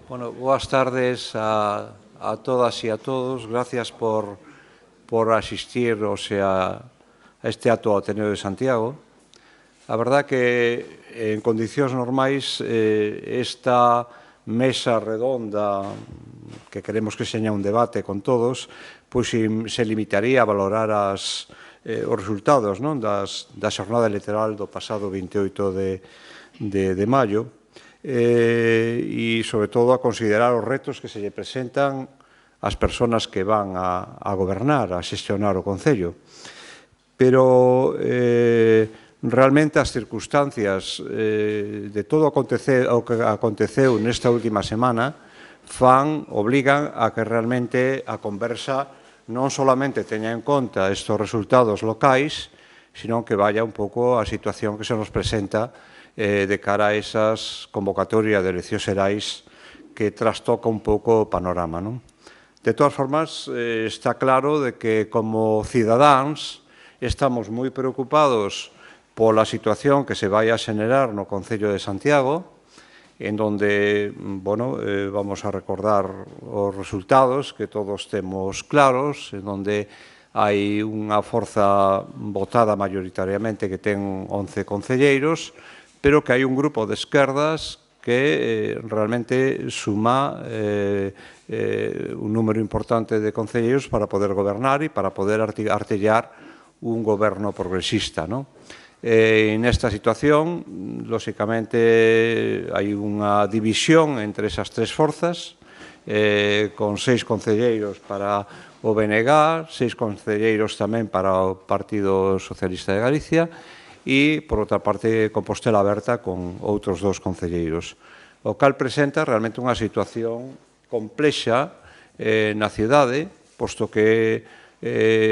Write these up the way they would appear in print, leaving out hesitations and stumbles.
Bueno, boas tardes a todas e a todos. Gracias por asistir a este acto ao Ateneo de Santiago. A verdad que en condicións normais esta mesa redonda que queremos que seña un debate con todos, pois se limitaría a valorar os resultados da xornada electoral do pasado 28 de maio, e, sobre todo, a considerar os retos que se lle presentan ás persoas que van a gobernar, a xestionar o Concello. Pero, realmente, as circunstancias de todo o que aconteceu nesta última semana obligan a que realmente a conversa non solamente teña en conta estes resultados locais, sino que vaya un pouco a situación que se nos presenta de cara a esas convocatorias de eleccións xerais que trastoca un pouco o panorama. De todas formas, está claro de que como cidadáns estamos moi preocupados pola situación que se vai a xenerar no Concello de Santiago, en donde, vamos a recordar os resultados que todos temos claros, en donde hai unha forza votada maioritariamente que ten 11 concelleiros, pero que hai un grupo de esquerdas que realmente suma un número importante de concelleiros para poder gobernar e para poder artellar un goberno progresista. Nesta situación, lóxicamente, hai unha división entre esas tres forzas, con 6 concelleiros para o BNG, 6 concelleiros tamén para o Partido Socialista de Galicia, e, por outra parte, Compostela Aberta con outros 2 concelleiros. O cal presenta realmente unha situación complexa na cidade, posto que,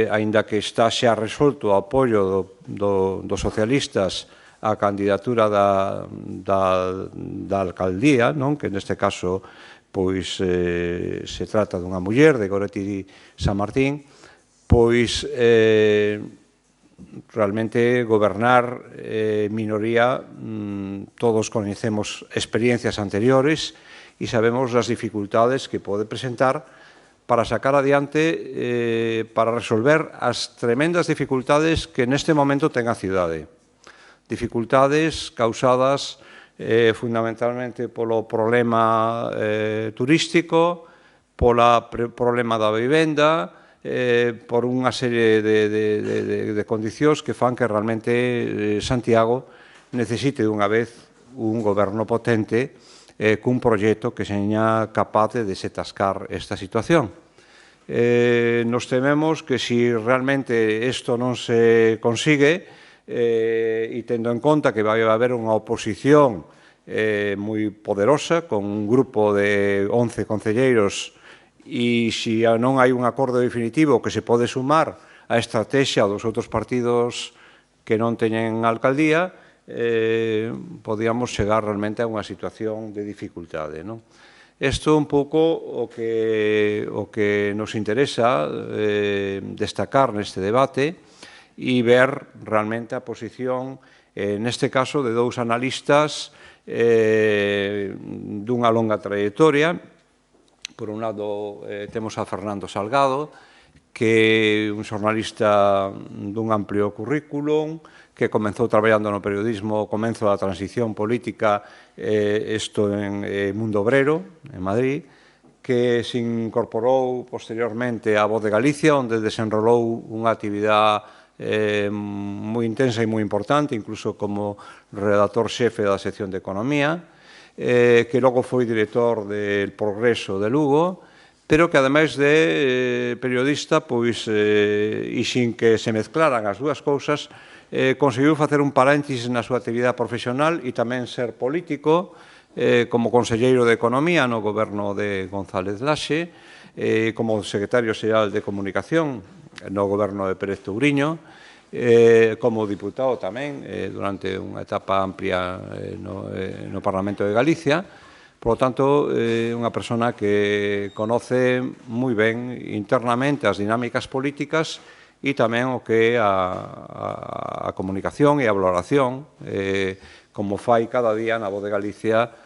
aínda que está xa resolto o apoio dos socialistas á candidatura da alcaldía, que neste caso se trata dunha muller, de Goretti San Martín, pois realmente gobernar minoría, todos coñecemos experiencias anteriores e sabemos as dificultades que pode presentar para sacar adiante, para resolver as tremendas dificultades que neste momento ten a cidade. Dificultades causadas fundamentalmente polo problema turístico, polo problema da vivenda, por unha serie de condicións que fan que realmente Santiago necesite dunha vez un goberno potente cun proxecto que seña capaz de desatascar esta situación. Nos tememos que se realmente isto non se consigue, e tendo en conta que vai haber unha oposición moi poderosa, con un grupo de 11 concelleiros, e se non hai un acordo definitivo que se pode sumar á estrategia dos outros partidos que non teñen alcaldía, podíamos chegar realmente a unha situación de dificultade. Isto é un pouco o que nos interesa destacar neste debate e ver realmente a posición, neste caso, de 2 analistas dunha longa trayectoria. Por un lado, temos a Fernando Salgado, que é un xornalista dun amplio currículum, que comenzou traballando no periodismo ao comenzo da transición política, isto en Mundo Obrero, en Madrid, que se incorporou posteriormente á Voz de Galicia, onde desenrolou unha actividade moi intensa e moi importante, incluso como redactor xefe da sección de Economía, que logo foi director del Progreso de Lugo, pero que, ademais de periodista, e sin que se mezclaran as dúas cousas, conseguiu facer un paréntesis na súa actividade profesional e tamén ser político, como conselleiro de Economía no goberno de González Laxe, como secretario xeral de Comunicación no goberno de Pérez Touriño, como diputado tamén durante unha etapa amplia no Parlamento de Galicia. Por lo tanto, é unha persona que conoce moi ben internamente as dinámicas políticas e tamén o que é a comunicación e a valoración, como fai cada día na Voz de Galicia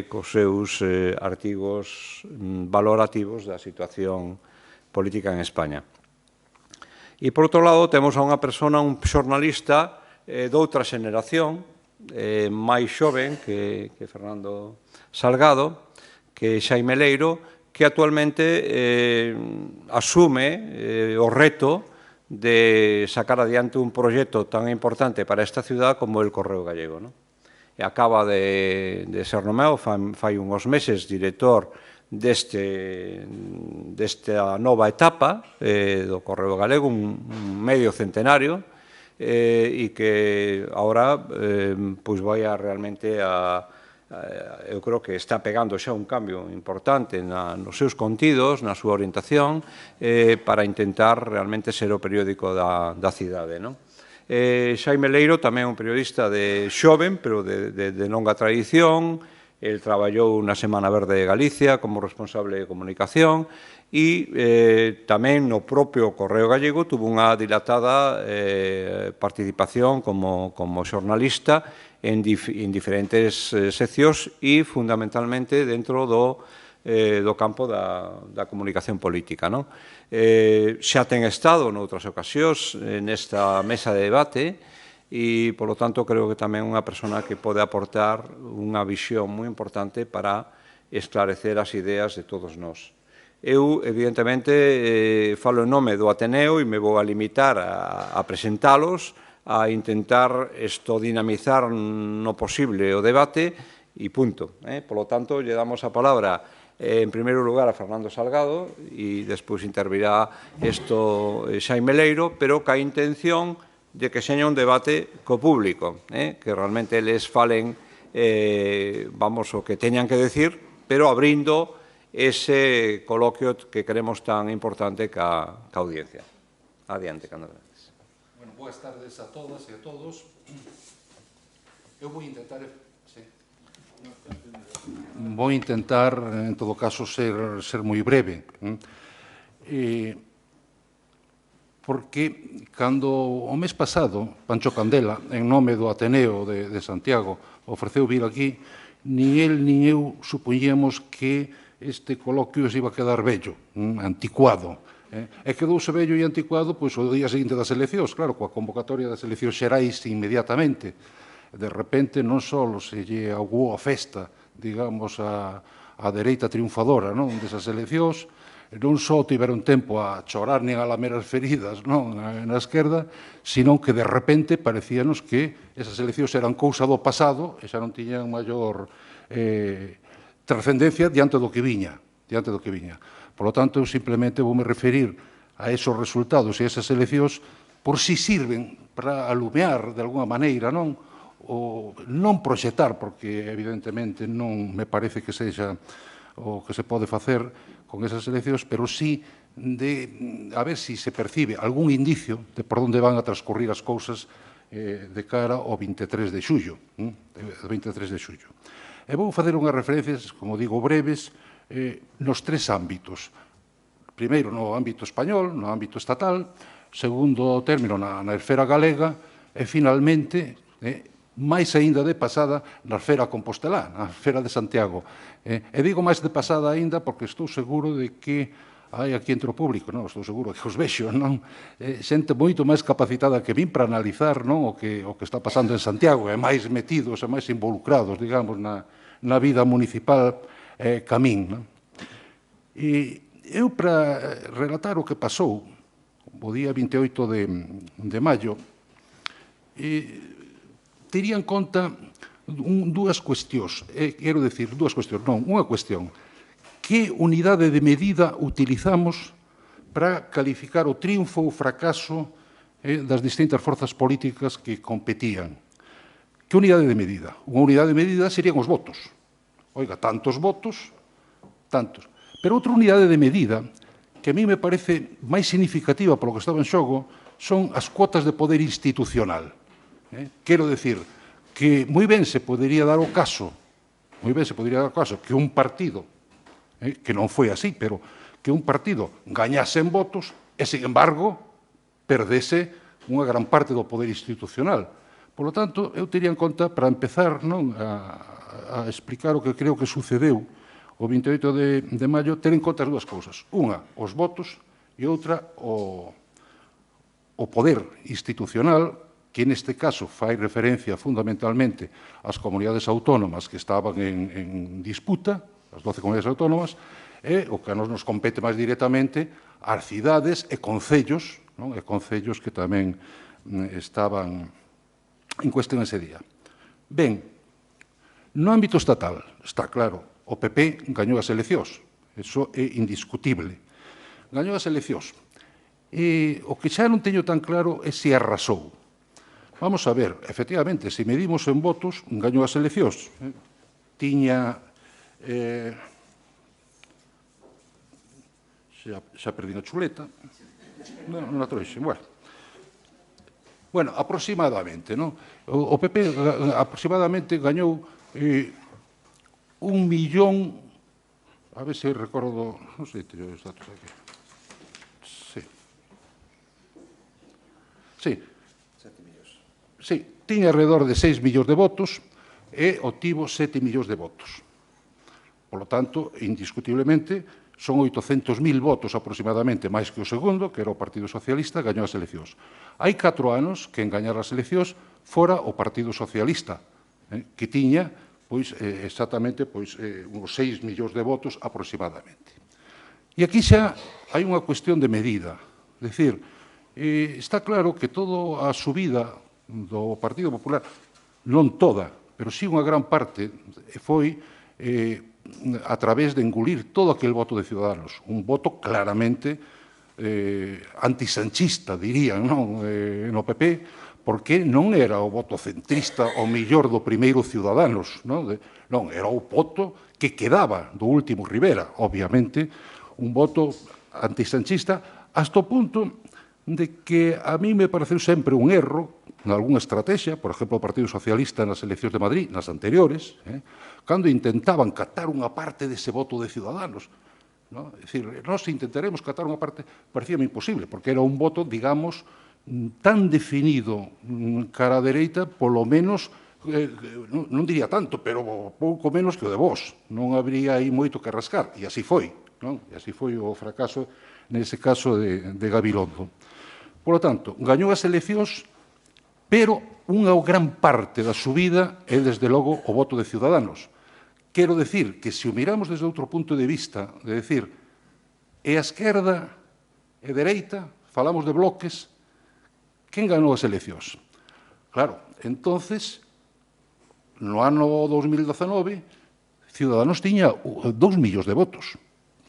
cos seus artigos valorativos da situación política en España. E, por outro lado, temos a unha persona, un xornalista doutra xeneración, máis xoven que Fernando Salgado, que é Xaime Leiro, que actualmente asume o reto de sacar adiante un proxecto tan importante para esta ciudad como el Correo Gallego. E acaba de ser nomeado, fai uns meses, director desta nova etapa do Correo Galego, un medio centenario, e que agora vai realmente eu creo que está pegando xa un cambio importante nos seus contidos, na súa orientación, para intentar realmente ser o periódico da cidade. Xaime Leiro tamén é un periodista xoven, pero de longa tradición. El traballou na Semana Verde de Galicia como responsable de comunicación e tamén no propio Correo Gallego tuvo unha dilatada participación como xornalista en diferentes seccións e fundamentalmente dentro do campo da comunicación política. Xa ten estado noutras ocasións nesta mesa de debate e, polo tanto, creo que tamén é unha persona que pode aportar unha visión moi importante para esclarecer as ideas de todos nós. Eu, evidentemente, falo en nome do Ateneo e me vou a limitar a presentalos, a intentar dinamizar no posible o debate e punto. Polo tanto, lle damos a palabra en primeiro lugar a Fernando Salgado e despois intervirá Xaime Leiro, pero ca intención de que seña un debate co público, que realmente eles falen o que teñan que decir, pero abrindo ese coloquio que queremos tan importante ca audiencia. Adiante, cando vedes. Boas tardes a todas e a todos. Eu vou intentar, en todo caso, ser moi breve. Porque cando o mes pasado Pancho Candela, en nome do Ateneo de Santiago, ofreceu vir aquí, nin el nin eu supoñíamos que este coloquio se iba a quedar vello, anticuado. E quedouse vello e anticuado o día seguinte das eleccións, claro, coa convocatoria das eleccións xerais inmediatamente. De repente non só se lle augou a festa, digamos, a dereita triunfadora desas eleccións, non só tiveron tempo a chorar nin a lamer as feridas na esquerda, sino que de repente parecíanos que esas eleccións eran cousa do pasado e xa non tiñan maior trascendencia diante do que viña. Por lo tanto, eu simplemente voume referir a esos resultados e a esas eleccións por si sirven para alumear de alguna maneira, non proxectar, porque evidentemente non me parece que sexa o que se pode facer con esas eleccións, pero sí a ver se percibe algún indicio de por onde van a transcurrir as cousas de cara ao 23 de xullo. E vou facer unhas referencias, como digo, breves, nos tres ámbitos. Primeiro, no ámbito español, no ámbito estatal, segundo término, na esfera galega, e, finalmente, máis aínda de pasada, na esfera compostelá, na esfera de Santiago. E digo máis de pasada aínda porque estou seguro de que hai aquí entre o público, estou seguro que os vexo, xente moito máis capacitada que vin para analizar o que está pasando en Santiago, e máis metidos e máis involucrados, digamos, na vida municipal ca min. E eu, para relatar o que pasou o día 28 de maio, tería en conta dúas cuestións. Quero decir, dúas cuestións, non, unha cuestión. Que unidade de medida utilizamos para calificar o triunfo ou fracaso das distintas forzas políticas que competían? Que unidade de medida? Unha unidade de medida serían os votos. Oiga, tantos votos, tantos. Pero outra unidade de medida que a mí me parece máis significativa polo que estaba en xogo son as cuotas de poder institucional. Quero decir que moi ben se podería dar o caso que un partido, que non foi así, pero que un partido gañase en votos e, sin embargo, perdese unha gran parte do poder institucional. Por lo tanto, eu teria en conta, para empezar a explicar o que creo que sucedeu o 28 de maio, ter en conta as dúas cousas. Unha, os votos, e outra, o poder institucional, que neste caso fai referencia fundamentalmente ás comunidades autónomas que estaban en disputa, as 12 comunidades autónomas, e o que a nos compete máis directamente ás cidades e concellos, que tamén estaban en cuestión ese día. Ben, no ámbito estatal, está claro, o PP gañou as eleccións, eso é indiscutible. Gañou as eleccións. E o que xa non teño tan claro é se arrasou. Vamos a ver, efectivamente, se medimos en votos, gañou as eleccións. Tiña... xa perdín a chuleta. Non a trouxen, bueno. Bueno, aproximadamente, non? O PP aproximadamente gañou 1 millón, a ver se recordo, non sei, teño os datos aquí. Sí. Sí, tiña alrededor de 6 millóns de votos e obtivo 7 millóns de votos. Por lo tanto, indiscutiblemente, son 800.000 votos aproximadamente máis que o segundo, que era o Partido Socialista, gañou as eleccións. Hai 4 anos que en gañar as eleccións fora o Partido Socialista, que tiña exactamente uns 6 millóns de votos aproximadamente. E aquí xa hai unha cuestión de medida. É dicir, está claro que toda a subida do Partido Popular, non toda, pero sí unha gran parte, foi a través de engulir todo aquel voto de Ciudadanos, un voto claramente antisanchista, dirían, no PP, porque non era o voto centrista o mellor do primeiro Ciudadanos, non, era o voto que quedaba do último Rivera, obviamente, un voto antisanchista, hasta o punto de que a mí me pareceu sempre un erro, en algunha estrategia, por exemplo, o Partido Socialista nas eleccións de Madrid, nas anteriores, cando intentaban catar unha parte dese voto de Ciudadanos. É dicir, nós intentaremos catar unha parte, parecíame imposible, porque era un voto, digamos, tan definido cara a dereita, polo menos, non diría tanto, pero pouco menos que o de Vox. Non habría aí moito que rascar, e así foi. E así foi o fracaso, nese caso, de Gabilondo. Por lo tanto, gañou as eleccións, pero unha gran parte da subida é, desde logo, o voto de Ciudadanos. Quero decir que, se o miramos desde outro punto de vista, de decir, é a esquerda, é dereita, falamos de bloques, quen ganou as eleccións? Claro, entonces, no ano 2019, Ciudadanos tiña 2 millóns de votos,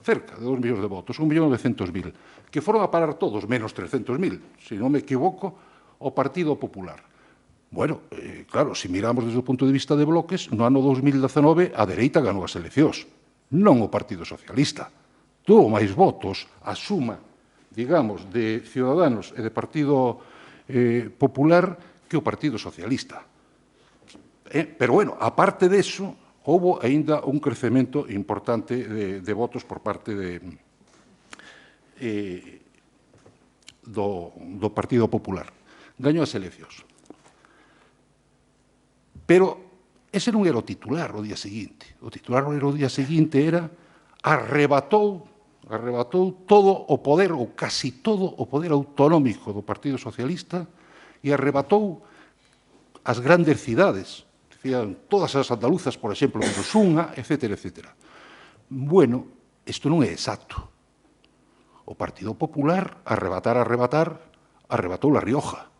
cerca de 2 millóns de votos, 1.900.000, que foron a parar todos, menos 300.000, se non me equivoco, o Partido Popular. Bueno, claro, se miramos desde o punto de vista de bloques, no ano 2019 a dereita ganou as eleccións, non o Partido Socialista. Tuvo máis votos a suma, digamos, de Ciudadanos e de Partido Popular que o Partido Socialista. Pero, bueno, aparte deso, houve aínda un crecemento importante de votos por parte do Partido Popular. Gañou as eleccións. Pero ese non era o titular o día seguinte. O titular o día seguinte era arrebatou todo o poder, ou casi todo o poder autonómico do Partido Socialista, e arrebatou as grandes cidades, todas as andaluzas, por exemplo, menos unha, etcétera, etcétera. Bueno, isto non é exacto. O Partido Popular, arrebatou La Rioja,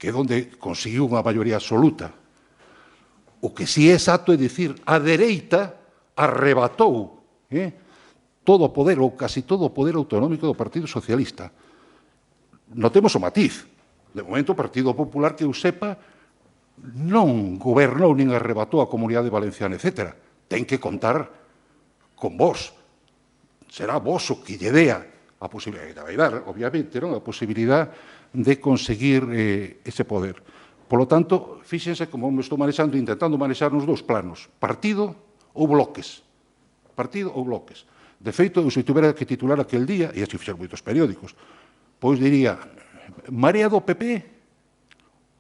que é onde conseguiu unha maioría absoluta. O que sí é exacto é dicir, a dereita arrebatou todo o poder, ou casi todo o poder autonómico do Partido Socialista. Notemos o matiz. De momento, o Partido Popular, que eu sepa, non gobernou nin arrebatou a Comunidade Valenciana, etc. Ten que contar con vos. Será vos o que lle dea a posibilidade, vai dar, obviamente, a posibilidade de conseguir ese poder. Por lo tanto, fíxense como me estou manexando, intentando manexar nos dous planos, partido ou bloques. Partido ou bloques. De feito, se tivera que titular aquel día, e así fixeron moitos periódicos, pois diría, Marea do PP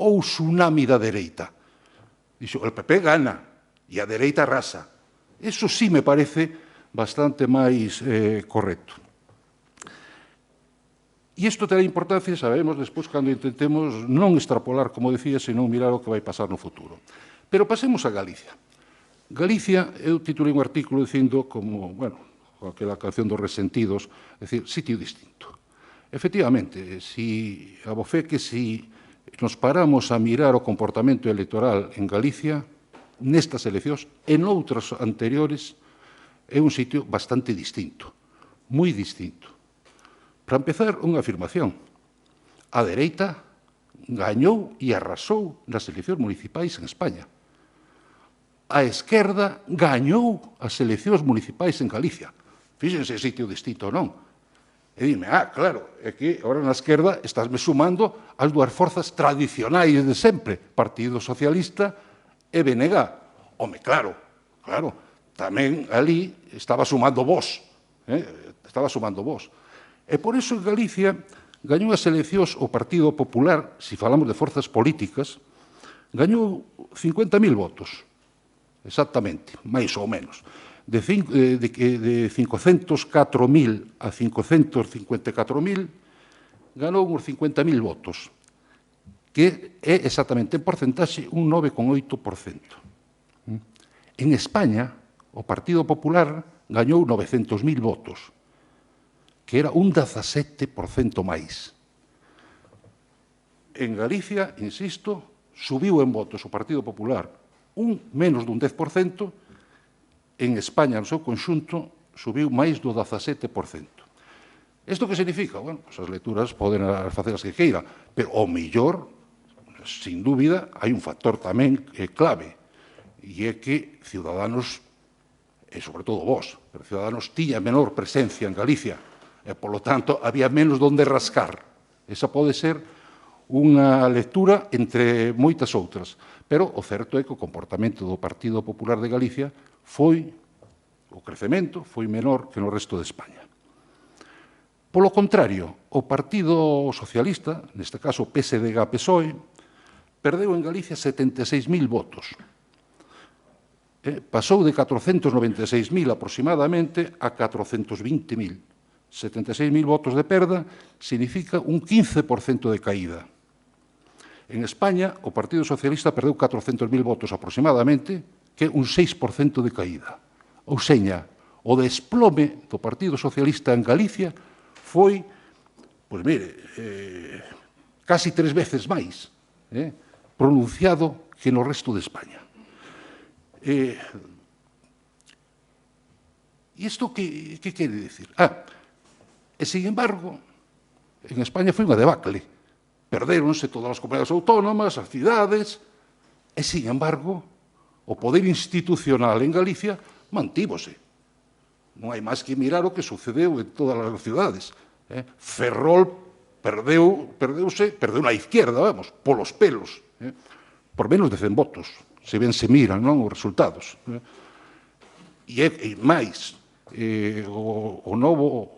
ou tsunami da dereita. Dixo, o PP gana e a dereita arrasa. Eso sí me parece bastante máis correcto. E isto terá importancia, sabemos, despois, cando intentemos non extrapolar, como decía, senón mirar o que vai pasar no futuro. Pero pasemos a Galicia. Galicia, eu titulei un artículo dicindo como, bueno, aquela canción dos resentidos, é dicir, sitio distinto. Efectivamente, si abofé que si nos paramos a mirar o comportamento electoral en Galicia, nestas eleccións e noutras anteriores, é un sitio bastante distinto, moi distinto. Para empezar, unha afirmación. A dereita gañou e arrasou nas eleccións municipais en España. A esquerda gañou as eleccións municipais en Galicia. Fíxense sitio distinto ou non. E dime, claro, é que agora na esquerda estásme sumando as dúas forzas tradicionais de sempre, Partido Socialista e BNG. Home, claro, tamén ali estaba sumando vos. Estaba sumando vos. E por iso en Galicia gañou as eleccións o Partido Popular, se falamos de forzas políticas, gañou 50.000 votos, exactamente, máis ou menos. De 504.000 a 554.000, ganou uns 50.000 votos, que é exactamente en porcentaxe un 9,8%. En España, o Partido Popular gañou 900.000 votos, que era un 17% máis. En Galicia, insisto, subiu en votos o Partido Popular menos dun 10%, en España, no seu conxunto, subiu máis do 17%. Isto que significa? Bueno, as lecturas poden facer as que queira, pero ao mellor, sin dúbida, hai un factor tamén clave, e é que Ciudadanos, e sobre todo vos, pero Ciudadanos tiña menor presencia en Galicia, e, polo tanto, había menos donde rascar. Esa pode ser unha lectura entre moitas outras. Pero o certo é que o comportamento do Partido Popular de Galicia o crecemento foi menor que no resto de España. Polo contrario, o Partido Socialista, neste caso PSDG-PSOE, perdeu en Galicia 76.000 votos. Pasou de 496.000 aproximadamente a 420.000. 76.000 votos de perda significa un 15% de caída. En España, o Partido Socialista perdeu 400.000 votos aproximadamente, que é un 6% de caída. Ou seña, o desplome do Partido Socialista en Galicia foi, pois mire, casi 3 veces máis pronunciado que no resto de España. E isto que quere dicir? E, sin embargo, en España foi unha debacle. Perdéronse todas as comunidades autónomas, as cidades, e, sin embargo, o poder institucional en Galicia mantívose. Non hai máis que mirar o que sucedeu en todas as cidades. Ferrol perdeu na izquierda, vamos, polos pelos, por menos de 100 votos, se ben se miran, non, os resultados. E máis, o novo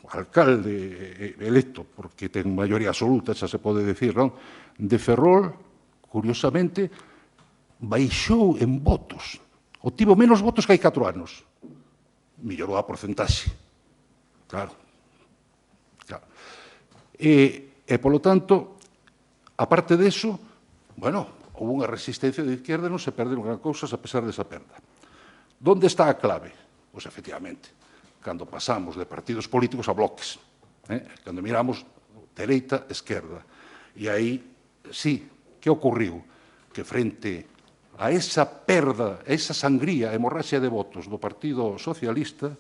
alcalde electo, porque ten maioría absoluta, xa se pode decir, non? De Ferrol, curiosamente, baixou en votos. Obtivo menos votos que hai 4 anos. Mellorou a porcentaxe. Claro. E, polo tanto, aparte deso, bueno, houve unha resistencia de izquierda e non se perderon gran cousas a pesar desa perda. Donde está a clave? Pois, efectivamente, cando pasamos de partidos políticos a bloques, cando miramos dereita, esquerda. E aí, sí, que ocorriu? Que frente a esa perda, a esa sangría, hemorraxia de votos do Partido Socialista,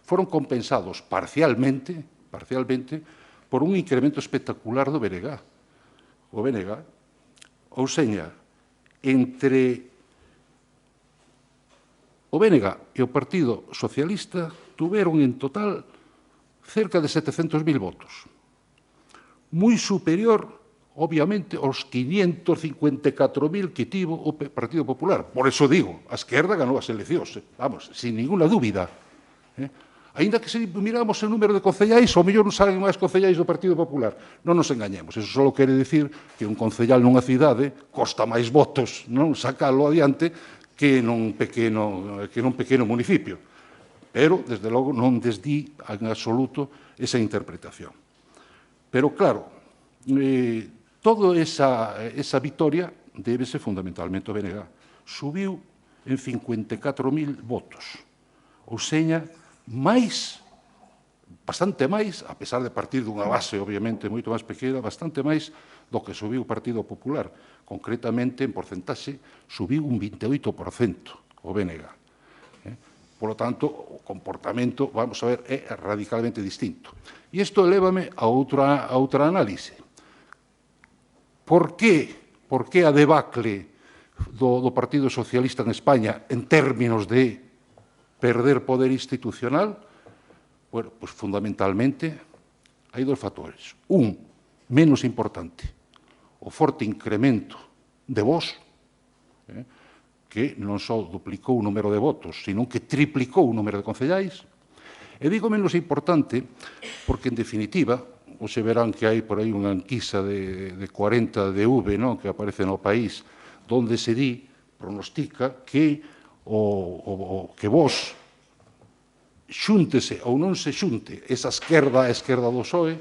foron compensados parcialmente, por un incremento espectacular do BNG. O BNG, ou seña, entre o BNG e o Partido Socialista tuveron en total cerca de 700.000 votos. Moi superior, obviamente, aos 554.000 que tivo o Partido Popular. Por eso digo, a esquerda ganou as eleccións, vamos, sin ninguna dúbida. Ainda que se miramos o número de concellais, ao mellor non salen máis concellais do Partido Popular. Non nos engañemos. Eso só quere dicir que un concellal nunha cidade costa máis votos non sacalo adiante que nun pequeno municipio. Pero, desde logo, non desdí en absoluto esa interpretación. Pero, claro, toda esa vitoria débese fundamentalmente ao BNG. Subiu en 54.000 votos. Ou seña, bastante máis, a pesar de partir dunha base, obviamente, moito máis pequena, bastante máis do que subiu o Partido Popular. Concretamente, en porcentaxe, subiu un 28% o BNG. Por lo tanto, o comportamento, vamos a ver, é radicalmente distinto. E isto elévame a outra análise. Por que a debacle do Partido Socialista en España en términos de perder poder institucional? Bueno, pues fundamentalmente hai dos factores. Un, menos importante, o forte incremento de voz, que non só duplicou o número de votos, sino que triplicou o número de concellais. E digo menos importante porque, en definitiva, se verán que hai por aí unha enquisa de 40 DV que aparece no País, donde se pronostica que que vos xúntese ou non se xunte esa esquerda do PSOE,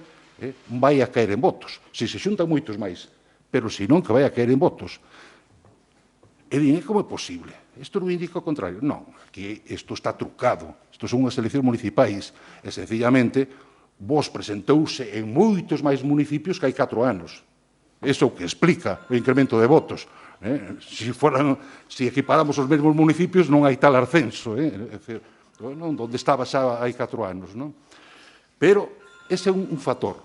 vai a caer en votos. Se xuntan moitos máis, pero se non, que vai a caer en votos. E din, como é posible? Isto non indica o contrario. Non, aquí isto está trucado. Isto son unhas eleccións municipais e, sencillamente, vos presentouse en moitos máis municipios que hai 4 anos. Iso que explica o incremento de votos. Se equiparamos os mesmos municipios, non hai tal ascenso. Onde estaba xa hai 4 anos. Pero ese é un factor.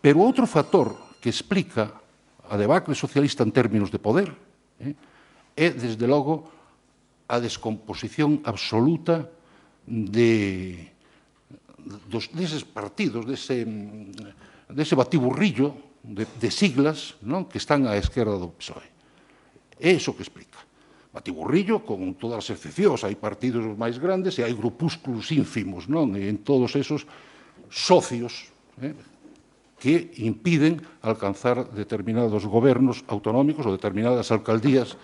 Pero outro factor que explica a debacle socialista en términos de poder é, desde logo, a descomposición absoluta deses partidos, dese batiburrillo de siglas que están á esquerda do PSOE. É iso que explica. Batiburrillo con todas as excepcións. Hai partidos máis grandes e hai grupúsculos ínfimos en todos esos socios que impiden alcanzar determinados gobernos autonómicos ou determinadas alcaldías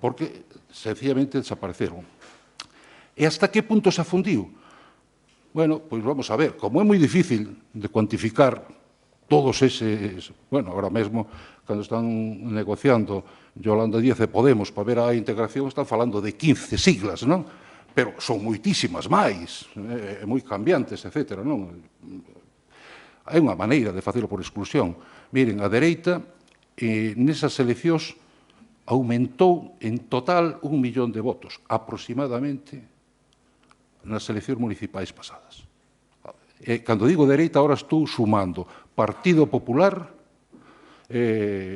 porque, sencillamente, desapareceron. E hasta que punto se afundiu? Bueno, pois vamos a ver. Como é moi difícil de cuantificar todos eses... Bueno, agora mesmo, cando están negociando Yolanda Díaz e Podemos para ver a integración, están falando de 15 siglas, non? Pero son moitísimas máis, moi cambiantes, etc., non? Hai unha maneira de facelo por exclusión. Miren, a dereita, nesas eleccións, aumentou en total 1 millón de votos, aproximadamente, nas eleccións municipais pasadas. Cando digo dereita, ahora estou sumando Partido Popular,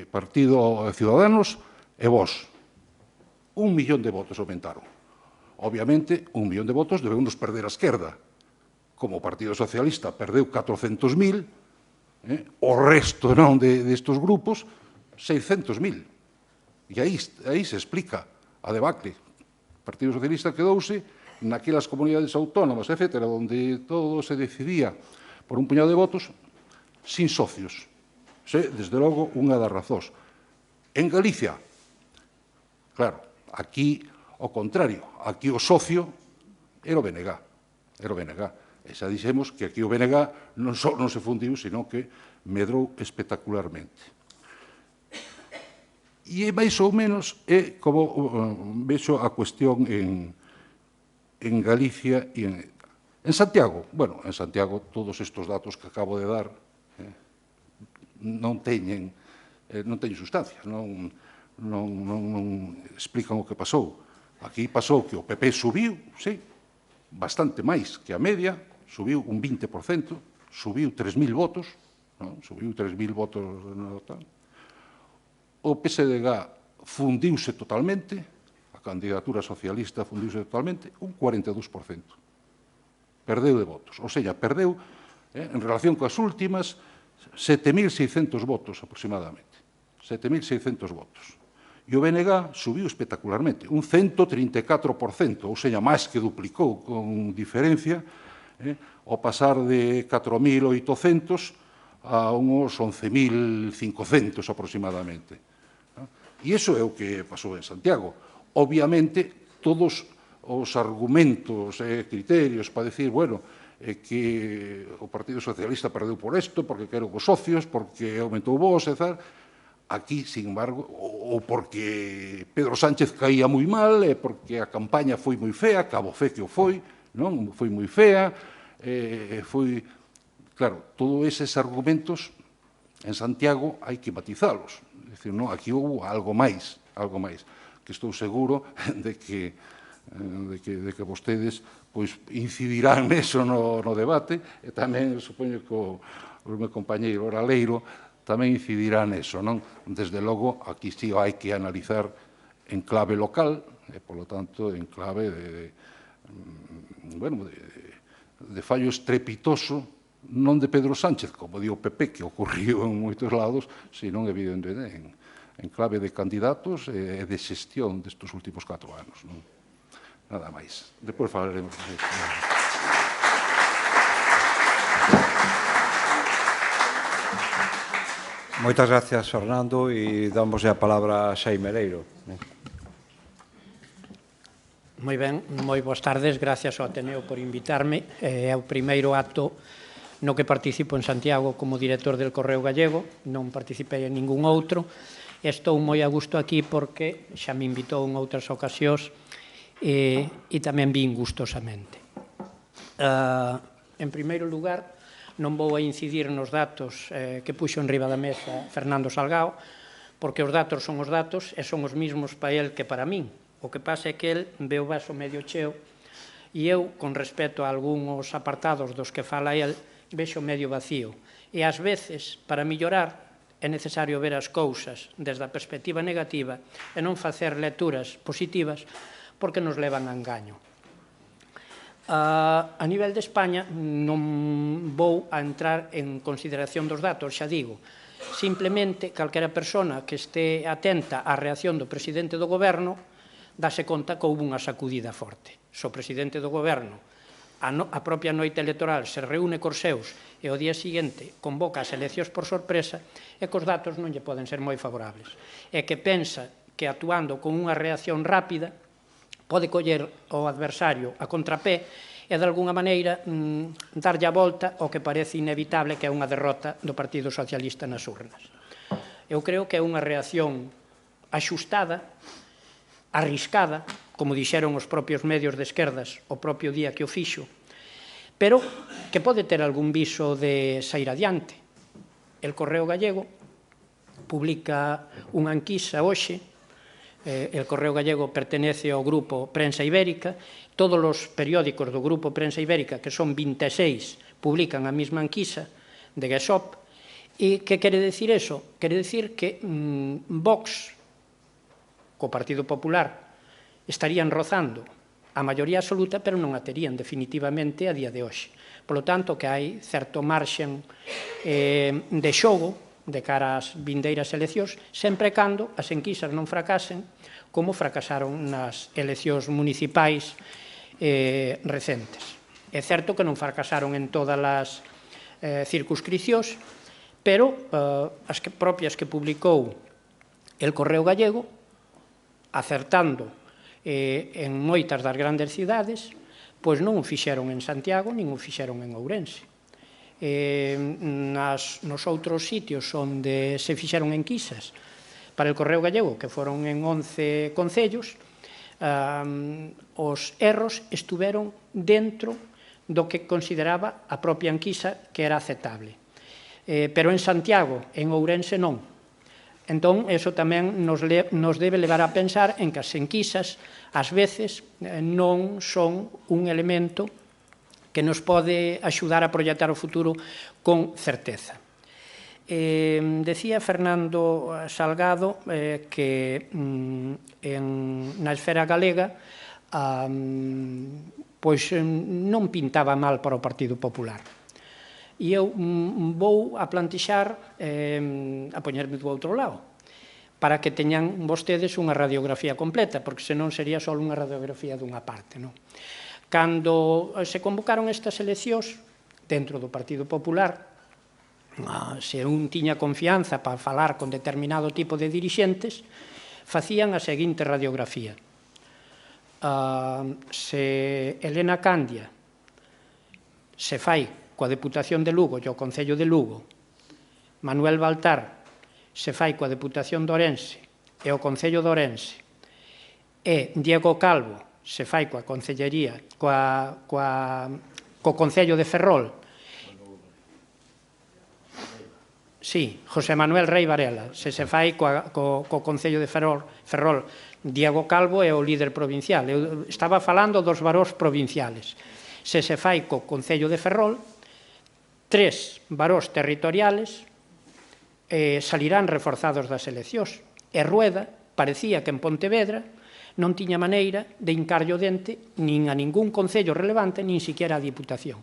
Partido Ciudadanos e Vox. 1 millón de votos aumentaron. Obviamente, 1 millón de votos debemos perder a esquerda. Como o Partido Socialista perdeu 400.000, o resto destes grupos, 600.000. E aí se explica a debacle. O Partido Socialista quedouse naquelas comunidades autónomas, etc., onde todo se decidía por un puñado de votos, sin socios. Desde logo, unha das razóns. En Galicia, claro, aquí, ao contrario, aquí o socio era o BNG. Era o BNG. E xa dixemos que aquí o BNG non só non se fundiu, sino que medrou espectacularmente. E máis ou menos é como vexo a cuestión en Galicia e en Santiago. Bueno, en Santiago todos estes datos que acabo de dar non teñen sustancia, non explican o que pasou. Aquí pasou que o PP subiu, sí, bastante máis que a media, subiu un 20%, subiu 3.000 votos, subiu 3.000 votos no total. O PSDG fundiuse totalmente, a candidatura socialista fundiuse totalmente, un 42%. Perdeu de votos. Ou seja, perdeu, en relación coas últimas, 7.600 votos aproximadamente. 7.600 votos. E o BNG subiu espectacularmente, un 134%, ou seja, máis que duplicou con diferencia, ao pasar de 4.800 a uns 11.500 aproximadamente. E iso é o que pasou en Santiago. Obviamente, todos os argumentos e criterios para decir, bueno, que o Partido Socialista perdeu por isto, porque quero os socios, porque aumentou vos, e tal. Aquí, sin embargo, ou porque Pedro Sánchez caía moi mal, e porque a campaña foi moi fea, Cabo Fe que o foi, non? Foi moi fea, foi... Claro, todos eses argumentos en Santiago hai que matizalos. É dicir, non, aquí houve algo máis, que estou seguro de que vostedes pois, incidirán neso no debate, e tamén, supoño que o meu compañeiro Oraleiro tamén incidirá neso, non? Desde logo, aquí sí hai que analizar en clave local, e, polo tanto, en clave de fallo estrepitoso, non de Pedro Sánchez, como di o PP, que ocurriu en moitos lados, senón, evidentemente, en clave de candidatos e de xestión destes últimos 4 anos. Non? Nada máis. Depois falaremos. Moitas gracias, Fernando, e damos a palabra a Xaime Leiro. Moi ben, moi boas tardes, gracias ao Ateneo por invitarme. É o primeiro acto no que participo en Santiago como director del Correo Gallego, non participei en ningún outro. Estou moi a gusto aquí porque xa me invitou en outras ocasións e tamén vin gustosamente. En primeiro lugar, non vou a incidir nos datos que puxo en riba da mesa Fernando Salgado, porque os datos son os datos e son os mismos para el que para min. O que pasa é que el ve o vaso medio cheo e eu, con respecto a algúns apartados dos que fala el, vexo medio vacío. E ás veces, para mellorar, é necesario ver as cousas desde a perspectiva negativa e non facer lecturas positivas porque nos levan a engaño. A nivel de España non vou a entrar en consideración dos datos, xa digo. Simplemente, calquera persona que este atenta á reacción do presidente do goberno dase conta que houve unha sacudida forte. Se o presidente do goberno a propia noite electoral se reúne cos seus e ao día seguinte convoca as eleccións por sorpresa, e que os datos non lle poden ser moi favorables. E que pensa que actuando con unha reacción rápida pode coller o adversario a contrapé e, de alguna maneira, darlle a volta ao que parece inevitable, que é unha derrota do Partido Socialista nas urnas. Eu creo que é unha reacción axustada, arriscada, como dixeron os propios medios de esquerdas o propio día que o fixo, pero que pode ter algún viso de sair adiante. El Correo Gallego publica unha enquisa hoxe. El Correo Gallego pertenece ao grupo Prensa Ibérica. Todos os periódicos do grupo Prensa Ibérica, que son 26, publican a mesma enquisa de GESOP. E que quere dicir eso? Quere dicir que Vox, co Partido Popular, estarían rozando a maioría absoluta, pero non a terían definitivamente a día de hoxe. Por lo tanto, que hai certo marxen de xogo de cara ás vindeiras eleccións, sempre e cando as enquisas non fracasen, como fracasaron nas eleccións municipais recentes. É certo que non fracasaron en todas as circunscricións, pero as propias que publicou el Correo Gallego, acertando en moitas das grandes cidades, pois non o fixeron en Santiago, nin o fixeron en Ourense. Nos outros sitios onde se fixeron enquisas para el Correo Gallego, que foron en 11 concellos, os erros estuveron dentro do que consideraba a propia enquisa que era aceptable. Pero en Santiago, en Ourense, non. Entón, eso tamén nos debe levar a pensar en que as enquisas, ás veces, non son un elemento que nos pode axudar a proxectar o futuro con certeza. Decía Fernando Salgado que na esfera galega pois non pintaba mal para o Partido Popular. E eu vou a plantexar a poñerme do outro lado, para que teñan vostedes unha radiografía completa, porque senón sería só unha radiografía dunha parte. Cando se convocaron estas eleccións dentro do Partido Popular, se un tiña confianza para falar con determinado tipo de dirixentes, facían a seguinte radiografía. Se Elena Candia se fai coa Deputación de Lugo e o Concello de Lugo, Manuel Baltar se fai coa Deputación de Ourense e o Concello de Ourense, e Diego Calvo se fai coa Concellería, co Concello de Ferrol. Sí, José Manuel Rei Varela, se fai co Concello de Ferrol, Diego Calvo é o líder provincial. Eu estaba falando dos varóns provinciales. Se fai co Concello de Ferrol, 3 varóns territoriales salirán reforzados das eleccións. E Rueda parecía que en Pontevedra non tiña maneira de hincarlle o dente nin a ningún concello relevante, nin siquiera a Diputación.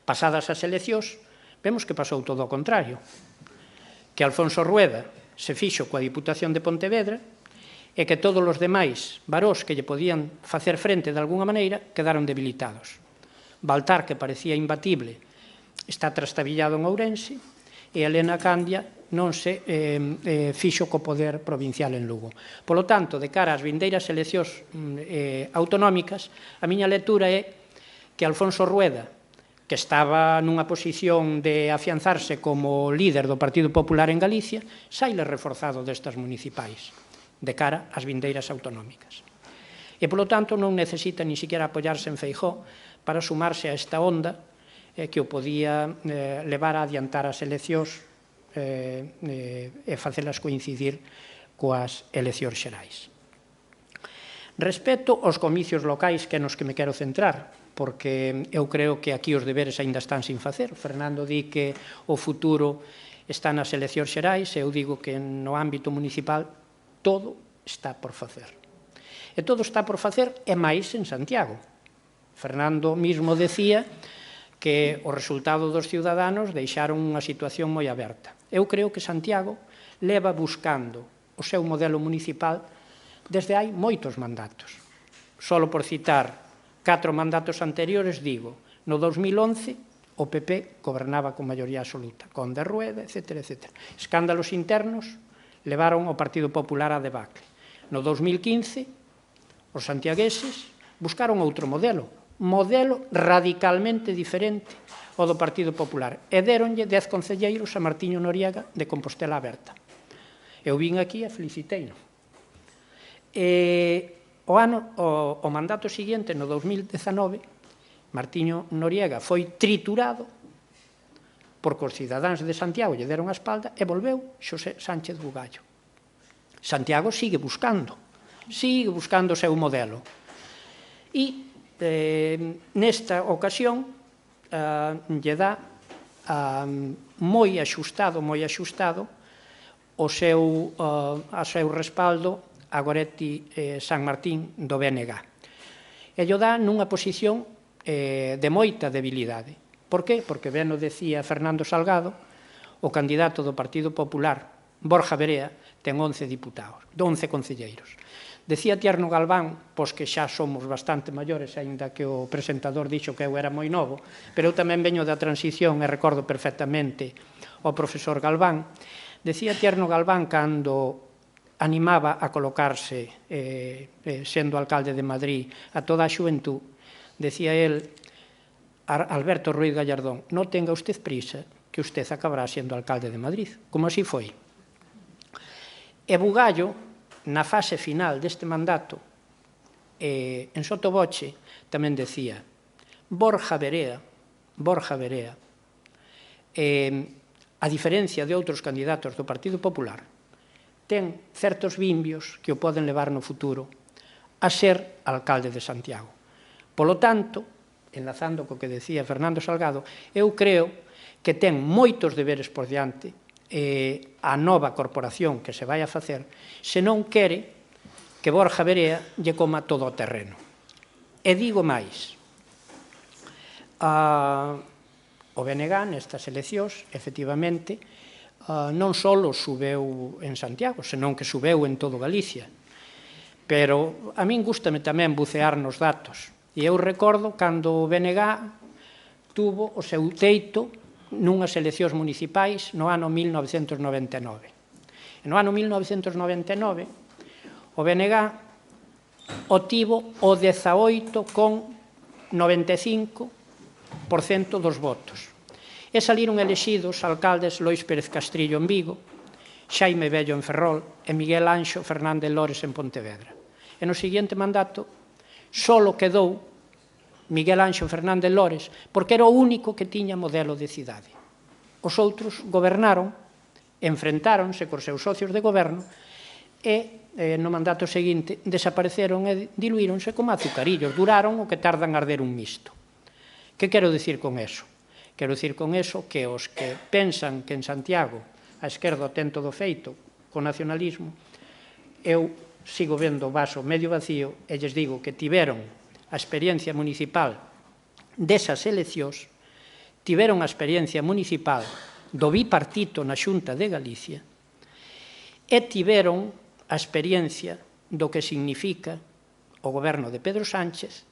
Pasadas as eleccións, vemos que pasou todo o contrario, que Alfonso Rueda se fixo coa Diputación de Pontevedra e que todos os demais varóns que lle podían facer frente de alguna maneira quedaron debilitados. Baltar, que parecía imbatible, está trastabillado en Ourense, e Elena Candia non se fixo co poder provincial en Lugo. Polo tanto, de cara ás vindeiras eleccións autonómicas, a miña lectura é que Alfonso Rueda, que estaba nunha posición de afianzarse como líder do Partido Popular en Galicia, saile reforzado destas municipais de cara ás vindeiras autonómicas. E, polo tanto, non necesita ni siquiera apoiarse en Feijóo para sumarse a esta onda que o podía levar a adiantar as eleccións e facelas coincidir coas eleccións xerais. Respecto aos comicios locais, que é nos que me quero centrar, porque eu creo que aquí os deberes aínda están sin facer. Fernando di que o futuro está nas eleccións xerais, e eu digo que no ámbito municipal todo está por facer. E todo está por facer e máis en Santiago. Fernando mismo decía que o resultado dos ciudadanos deixaron unha situación moi aberta. Eu creo que Santiago leva buscando o seu modelo municipal desde hai moitos mandatos. Solo por citar 4 mandatos anteriores, digo, no 2011 o PP gobernaba con maioría absoluta, con de Rueda, etc. Escándalos internos levaron ao Partido Popular a debacle. No 2015, os santiagueses buscaron outro modelo radicalmente diferente ao do Partido Popular, e deronlle 10 concelleiros a Martiño Noriega de Compostela Aberta. Eu vin aquí e feliciteino. O mandato seguinte, no 2019, Martiño Noriega foi triturado porque os cidadáns de Santiago lle deron a espalda e volveu Xosé Sánchez Bugallo. Santiago sigue buscando o seu modelo. E nesta ocasión lle dá moi axustado o seu respaldo a Goretti San Martín do BNG. E lle dá nunha posición de moita debilidade. Por qué? Porque ben o decía Fernando Salgado, o candidato do Partido Popular, Borja Verea, ten 11 diputados, 11 concelleiros. Decía Tierno Galván, pois que xa somos bastante maiores, aínda que o presentador dixo que eu era moi novo, pero eu tamén veño da transición e recordo perfectamente o profesor Galván. Decía Tierno Galván, cando animaba a colocarse, sendo alcalde de Madrid, a toda a xuventud, decía el, Alberto Ruiz Gallardón, non tenga usted prisa, que usted acabará sendo alcalde de Madrid, como así foi. E Bugallo, na fase final deste mandato, en sotoboche, tamén decía, Borja Verea, a diferencia de outros candidatos do Partido Popular, ten certos vimbios que o poden levar no futuro a ser alcalde de Santiago. Polo tanto, enlazando co que decía Fernando Salgado, eu creo que ten moitos deberes por diante a nova corporación que se vai a facer, se non quere que Borja Verea lle coma todo o terreno. E digo máis, o BNG nestas eleccións, efectivamente, non só subeu en Santiago, senón que subeu en todo Galicia. Pero a min gústame tamén bucear nos datos. E eu recordo cando o BNG tuvo o seu teito nunhas eleccións municipais no ano 1999. E no ano 1999 o BNG obtivo o 18,95% dos votos. E saliron elexidos alcaldes Lois Pérez Castrillo en Vigo, Xaime Bello en Ferrol e Miguel Anxo Fernández Lores en Pontevedra. E no seguinte mandato solo quedou Miguel Anxo Fernández Lores porque era o único que tiña modelo de cidade. Os outros gobernaron, enfrentáronse cos seus socios de goberno e no mandato seguinte desapareceron e diluíronse como azucarillos, duraron o que tardan a arder un misto. Que quero dicir con eso? Quero dicir con eso que os que pensan que en Santiago a esquerda ten todo feito co nacionalismo, eu sigo vendo o vaso medio vacío e lles digo que tiveron a experiencia municipal desas eleccións, tiveron a experiencia municipal do bipartito na Xunta de Galicia e tiveron a experiencia do que significa o goberno de Pedro Sánchez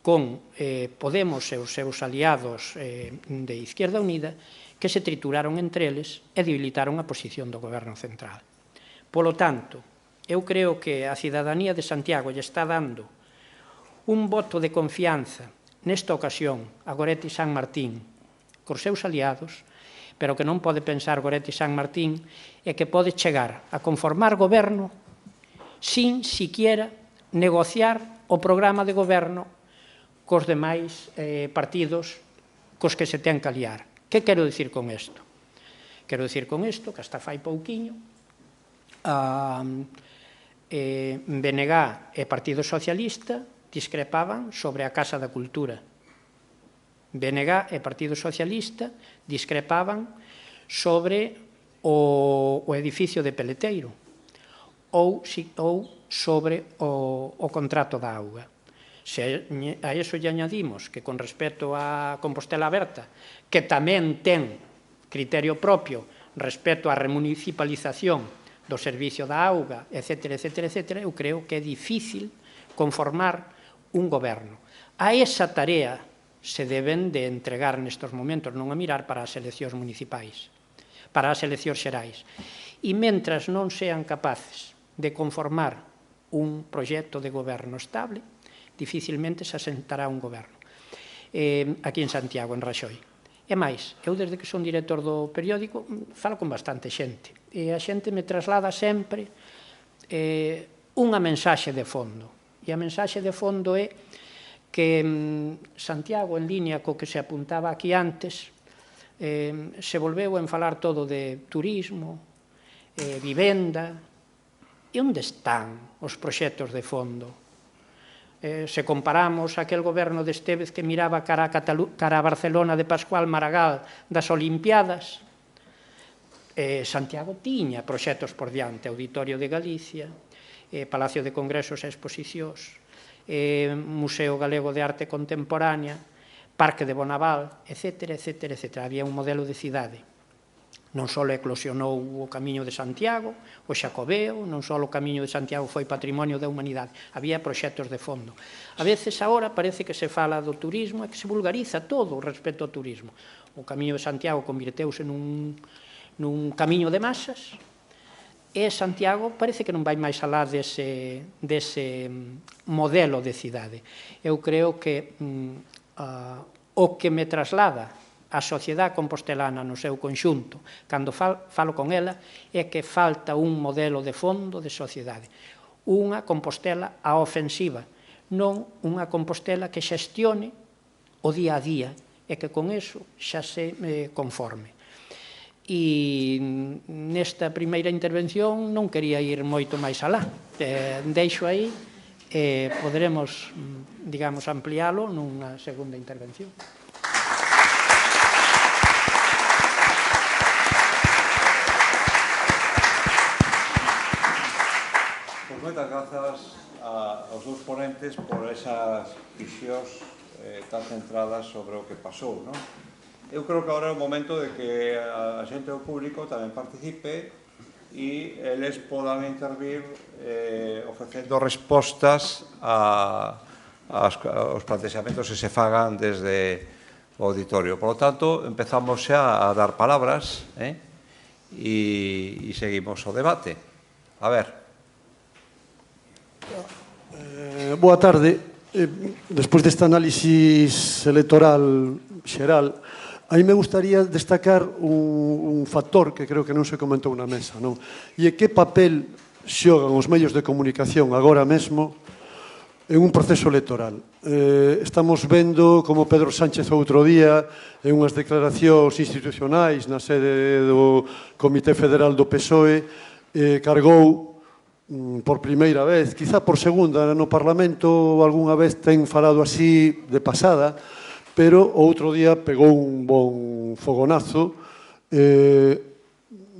con Podemos e os seus aliados de Izquierda Unida que se trituraron entre eles e debilitaron a posición do goberno central. Polo tanto, eu creo que a cidadanía de Santiago lle está dando un voto de confianza nesta ocasión a Goretti San Martín cos seus aliados, pero que non pode pensar Goretti San Martín é que pode chegar a conformar goberno sin siquiera negociar o programa de goberno cos demais partidos cos que se ten que aliar. Que quero dicir con isto? Quero dicir con isto que hasta fai pouquiño BNG e Partido Socialista discrepaban sobre a Casa da Cultura. BNG e Partido Socialista discrepaban sobre o edificio de Peleteiro ou sobre o contrato da auga. Se a iso lle añadimos que con respecto a Compostela Aberta, que tamén ten criterio propio respecto á remunicipalización do servicio da auga, etc., etc., etc., eu creo que é difícil conformar un goberno. A esa tarea se deben de entregar nestes momentos, non a mirar para as eleccións municipais, para as eleccións xerais. E mentras non sean capaces de conformar un proxecto de goberno estable, dificilmente se asentará un goberno aquí en Santiago, en Raxoi. E máis, eu desde que son director do periódico falo con bastante xente e a xente me traslada sempre unha mensaxe de fondo. E a mensaxe de fondo é que Santiago, en línea co que se apuntaba aquí antes, se volveu en falar todo de turismo, vivenda. E onde están os proxectos de fondo? Se comparamos aquel goberno de Estévez que miraba cara a Barcelona de Pascual Maragall das Olimpiadas, Santiago tiña proxectos por diante, Auditorio de Galicia, Palacio de Congresos e Exposicións, Museo Galego de Arte Contemporánea, Parque de Bonaval, etc., etc., etc. Había un modelo de cidade. Non só eclosionou o Camiño de Santiago, o Xacobeo, non só o Camiño de Santiago foi patrimonio da humanidade, había proxectos de fondo. A veces agora parece que se fala do turismo e que se vulgariza todo respecto ao turismo. O Camiño de Santiago convirteuse nun camiño de masas e Santiago parece que non vai máis alá dese modelo de cidade. Eu creo que o que me traslada a sociedade compostelana no seu conxunto, cando falo con ela, é que falta un modelo de fondo de sociedade. Unha Compostela á ofensiva, non unha Compostela que xestione o día a día e que con eso xa se conforme. E nesta primeira intervención non quería ir moito máis alá. Deixo aí e poderemos, digamos, ampliálo nunha segunda intervención. Moitas grazas aos dous ponentes por esas visións tan centradas sobre o que pasou, non? eu creo que agora é o momento de que a xente do público tamén participe e eles podan intervir ofrecendo respostas aos plantexamentos que se fagan desde o auditorio. Por lo tanto, empezamos xa a dar palabras e seguimos o debate. A ver. Boa tarde. Despois deste análisis electoral xeral, a mí me gustaría destacar un factor que creo que non se comentou na mesa, non? E que papel xogan os medios de comunicación agora mesmo en un proceso electoral. Estamos vendo como Pedro Sánchez outro día en unhas declaracións institucionais na sede do Comité Federal do PSOE cargou por primeira vez, quizá por segunda no Parlamento, algunha vez ten falado así de pasada, pero outro día pegou un bon fogonazo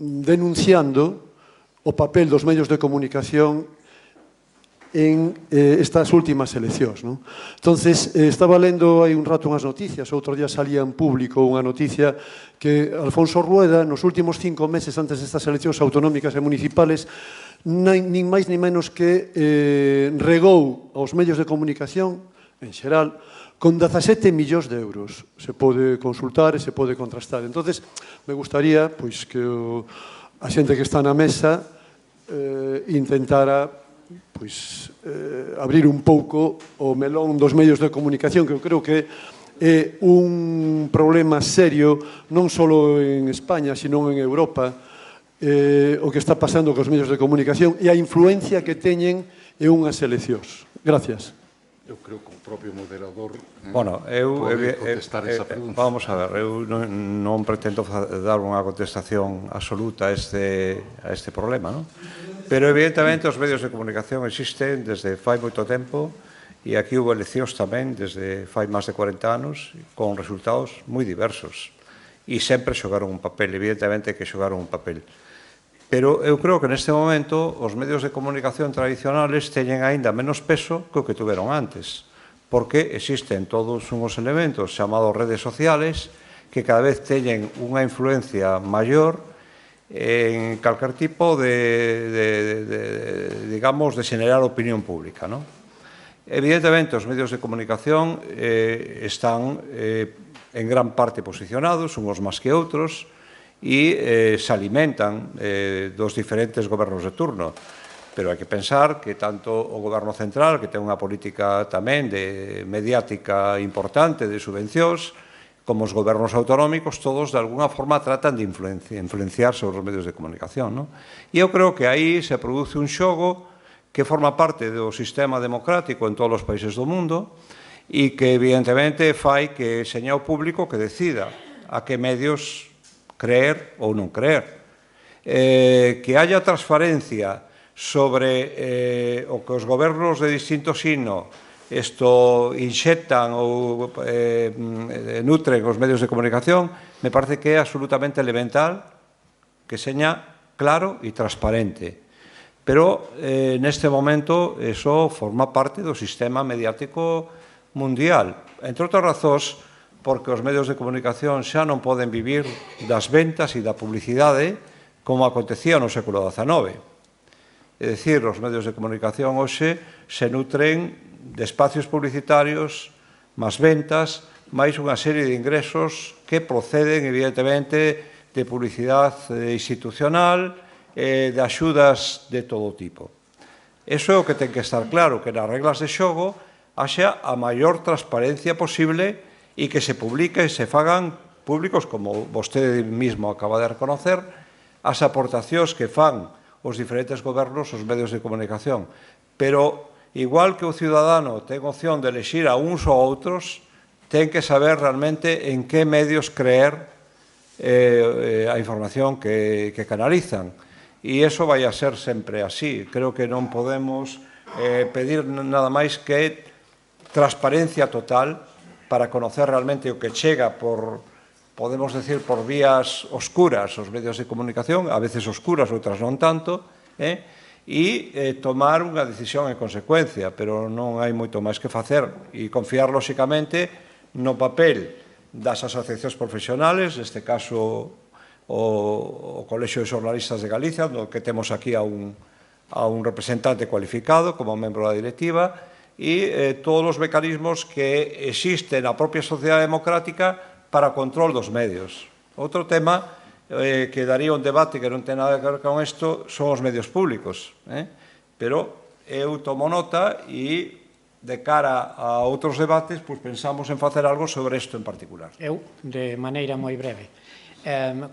denunciando o papel dos medios de comunicación en estas últimas eleccións. Entonces, estaba lendo hai un rato unhas noticias, outro día salía en público unha noticia que Alfonso Rueda, nos últimos 5 meses antes destas eleccións autonómicas e municipales, nin máis nin menos que regou aos medios de comunicación, en xeral, con 17 millóns de euros. Se pode consultar e se pode contrastar. Entonces, me gustaría que a xente que está na mesa intentara abrir un pouco o melón dos medios de comunicación, que eu creo que é un problema serio non só en España, sino en Europa, o que está pasando cos medios de comunicación e a influencia que teñen en unhas eleccións. Gracias. Eu creo que o propio moderador pode contestar esa pregunta. Vamos a ver, eu non pretendo dar unha contestación absoluta a este problema, non? Pero, evidentemente, os medios de comunicación existen desde fai moito tempo e aquí houve eleccións tamén desde fai máis de 40 anos con resultados moi diversos. E sempre xogaron un papel, evidentemente que xogaron un papel. Pero eu creo que neste momento os medios de comunicación tradicionales teñen aínda menos peso que o que tuveron antes, porque existen todos unhos elementos chamados redes sociales que cada vez teñen unha influencia maior en calquer tipo digamos, de xenerar opinión pública, non? Evidentemente, os medios de comunicación están en gran parte posicionados, uns máis que outros, e se alimentan dos diferentes gobernos de turno. Pero hai que pensar que tanto o goberno central, que ten unha política tamén mediática importante de subvencións, como os gobernos autonómicos, todos de alguna forma tratan de influenciar sobre os medios de comunicación. E eu creo que aí se produce un xogo que forma parte do sistema democrático en todos os países do mundo e que evidentemente fai que seña o público que decida a que medios creer ou non creer. Que haya transparencia sobre o que os gobernos de distinto signo inxectan ou nutren os medios de comunicación, me parece que é absolutamente elemental que seña claro e transparente. Pero neste momento eso forma parte do sistema mediático mundial. Entre outras razóns, porque os medios de comunicación xa non poden vivir das ventas e da publicidade como acontecía no século XIX. É dicir, os medios de comunicación hoxe se nutren de espacios publicitarios, máis ventas, máis unha serie de ingresos que proceden, evidentemente, de publicidade institucional, de axudas de todo tipo. Iso é o que ten que estar claro, que nas reglas de xogo haxa a maior transparencia posible e que se publique e se fagan públicos, como vostede mesmo acaba de reconocer, as aportacións que fan os diferentes gobernos aos medios de comunicación. Pero igual que o cidadano ten opción de elexir a uns ou outros, ten que saber realmente en que medios creer a información que canalizan. E iso vai a ser sempre así. Creo que non podemos pedir nada máis que transparencia total para conocer realmente o que chega podemos decir, por vías oscuras os medios de comunicación, a veces oscuras, outras non tanto, e tomar unha decisión en consecuencia, pero non hai moito máis que facer e confiar, lóxicamente, no papel das asociacións profesionales, neste caso o Colexio de Xornalistas de Galicia, no que temos aquí a un representante cualificado como membro da directiva, e todos os mecanismos que existen na propia sociedade democrática para o control dos medios. Outro tema que daría un debate que non ten nada que ver con isto son os medios públicos, pero eu tomo nota e de cara a outros debates pensamos en facer algo sobre isto en particular. Eu, de maneira moi breve,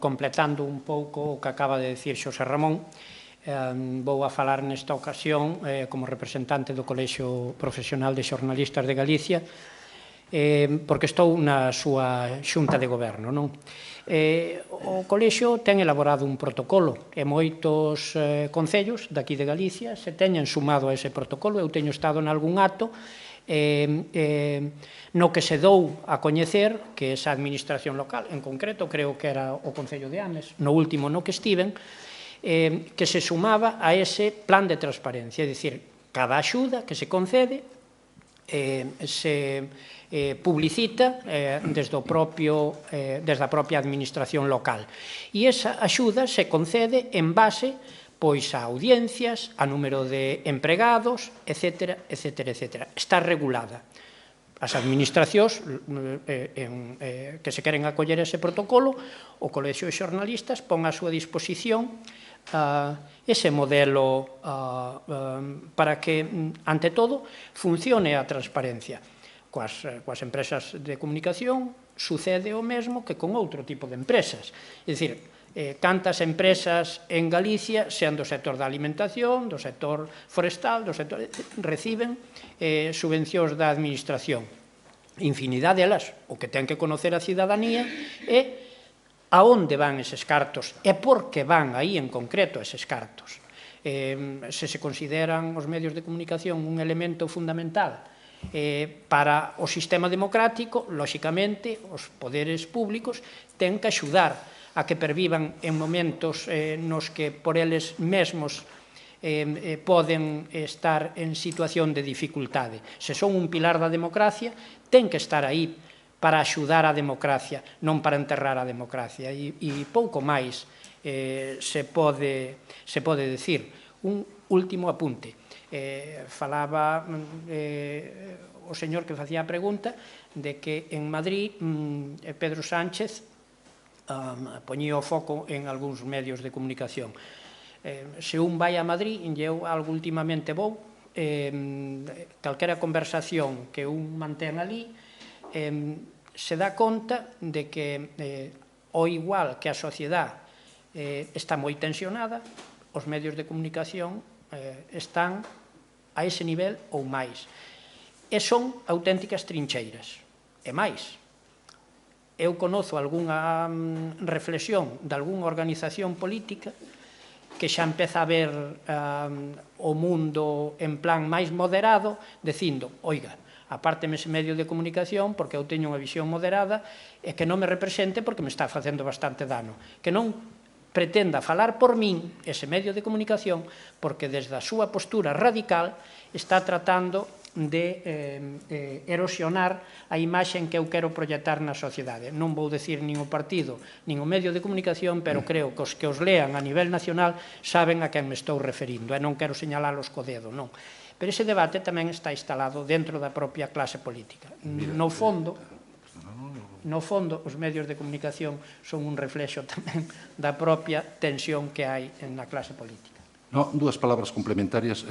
completando un pouco o que acaba de decir Xosé Ramón, vou a falar nesta ocasión como representante do Colexio Profesional de Xornalistas de Galicia, porque estou na súa xunta de goberno. O Colexio ten elaborado un protocolo e moitos concellos daqui de Galicia se teñen sumado a ese protocolo. Eu teño estado en algún acto no que se dou a coñecer que esa administración local, en concreto creo que era o Concello de Ames, no último no que estiven, que se sumaba a ese plan de transparencia, é dicir, cada axuda que se concede se publicita desde a propia administración local. E esa axuda se concede en base pois a audiencias, a número de empregados, etc. Está regulada. As administracións que se queren acoller ese protocolo, o Colexio de Xornalistas pon a súa disposición ese modelo para que, ante todo, funcione a transparencia. Coas empresas de comunicación sucede o mesmo que con outro tipo de empresas. É dicir, cantas empresas en Galicia, sean do sector da alimentación, do sector forestal, reciben subvencións da administración. Infinidade delas, o que ten que conocer a cidadanía é a onde van eses cartos e por que van aí en concreto eses cartos. Se consideran os medios de comunicación un elemento fundamental para o sistema democrático, lóxicamente, os poderes públicos ten que axudar a que pervivan en momentos nos que por eles mesmos poden estar en situación de dificultade. Se son un pilar da democracia, ten que estar aí para axudar a democracia, non para enterrar a democracia. E pouco máis se pode decir. Un último apunte. Falaba o señor que facía a pregunta de que en Madrid Pedro Sánchez poñía o foco en algúns medios de comunicación. Se un vai a Madrid, e eu algo últimamente vou, calquera conversación que un mantén ali, se dá conta de que, ao igual que a sociedade está moi tensionada, os medios de comunicación están a ese nivel ou máis. E son auténticas trincheiras. E máis, eu conozo algunha reflexión de algunha organización política que xa empeza a ver o mundo en plan máis moderado, dicindo, oiga, apárteme ese medio de comunicación porque eu teño unha visión moderada e que non me represente porque me está facendo bastante dano. Que non pretenda falar por min ese medio de comunicación porque desde a súa postura radical está tratando de erosionar a imaxe que eu quero proyectar na sociedade. Non vou decir nin o partido, nin o medio de comunicación, pero creo que os que os lean a nivel nacional saben a quen me estou referindo, e non quero señalalos co dedo, non. Pero ese debate tamén está instalado dentro da propia clase política. No fondo, os medios de comunicación son un reflexo tamén da propia tensión que hai na clase política. Dúas palabras complementarias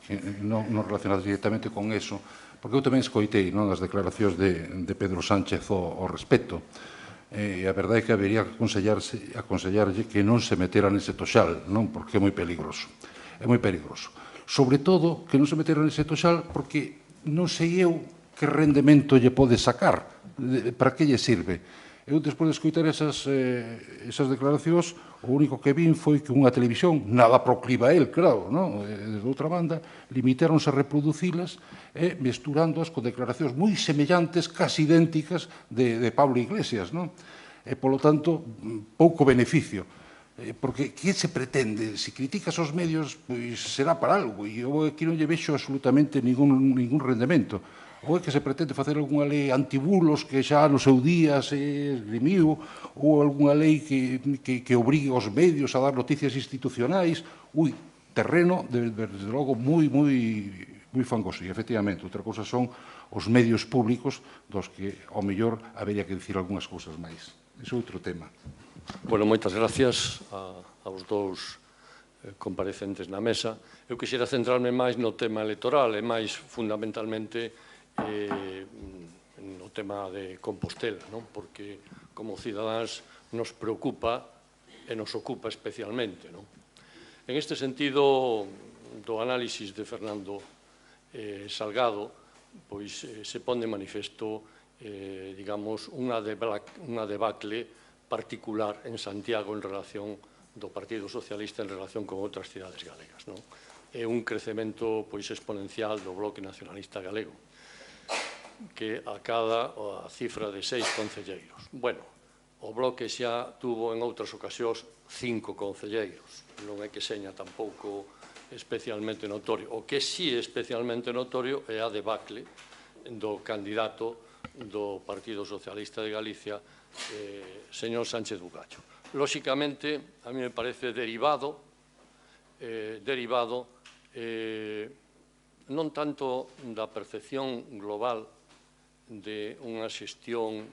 que non relacionadas directamente con eso, porque eu tamén escoitei as declaracións de Pedro Sánchez ao respecto. E a verdade é que habería que aconsellarlle que non se metera nese toxal, porque é moi peligroso. É moi peligroso. Sobre todo, que non se metera nese toxal porque non sei eu que rendemento lle pode sacar, para que lle sirve. Eu, despois de escoitar esas declaracións, o único que vin foi que unha televisión, nada procliva a él, claro, desde outra banda, limitaronse a reproducilas e mesturándoas con declaracións moi semellantes, casi idénticas, de Pablo Iglesias, e, polo tanto, pouco beneficio. Porque que se pretende? Se criticas os medios, pois será para algo, e eu aquí non lle vexo absolutamente ningún rendemento. ou é que se pretende facer algunha lei antibulos que xa no seu día se esgrimiu, ou algunha lei que obrigue aos medios a dar noticias institucionais. Terreno, desde logo, moi fangoso. E, efectivamente, outra cousa son os medios públicos dos que, ao mellor, habería que dicir algunhas cousas máis. Ese é outro tema. Bueno, moitas gracias aos dous comparecentes na mesa. Eu quixera centrarme máis no tema electoral e máis fundamentalmente no tema de Compostela, porque como cidadáns nos preocupa e nos ocupa especialmente. En este sentido, do análisis de Fernando Salgado, pois se pon de manifesto, digamos, unha debacle particular en Santiago en relación do Partido Socialista en relación con outras cidades galegas. É un crecemento exponencial do Bloque Nacionalista Galego, que acada a cifra de 6 concelleiros. Bueno, o Bloque xa tuvo en outras ocasións 5 concelleiros, non é que seña tampouco especialmente notorio. O que sí é especialmente notorio é a debacle do candidato do Partido Socialista de Galicia, señor Sánchez Bugallo. Lóxicamente, a mí me parece derivado non tanto da percepción global de unha xestión,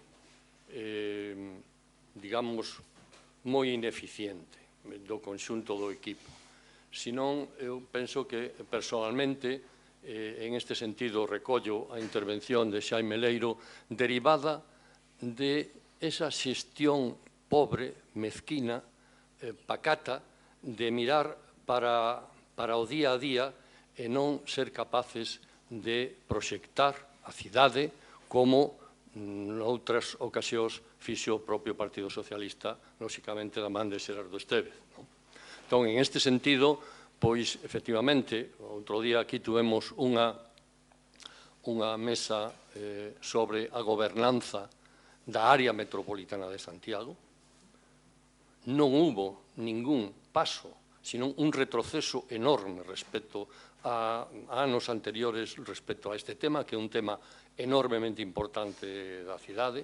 digamos, moi ineficiente do conxunto do equipo, senón, eu penso que, personalmente, en este sentido, recollo a intervención de Xaime Leiro, derivada de esa xestión pobre, mezquina, pacata, de mirar para o día a día e non ser capaces de proxectar a cidade como noutras ocasións fixo o propio Partido Socialista, lóxicamente da man de Xerardo Estévez. Entón, en este sentido, pois, efectivamente, outro día aquí tuvemos unha mesa sobre a gobernanza da área metropolitana de Santiago. Non hubo ningún paso, sino un retroceso enorme respecto a anos anteriores respecto a este tema, que é un tema enormemente importante da cidade.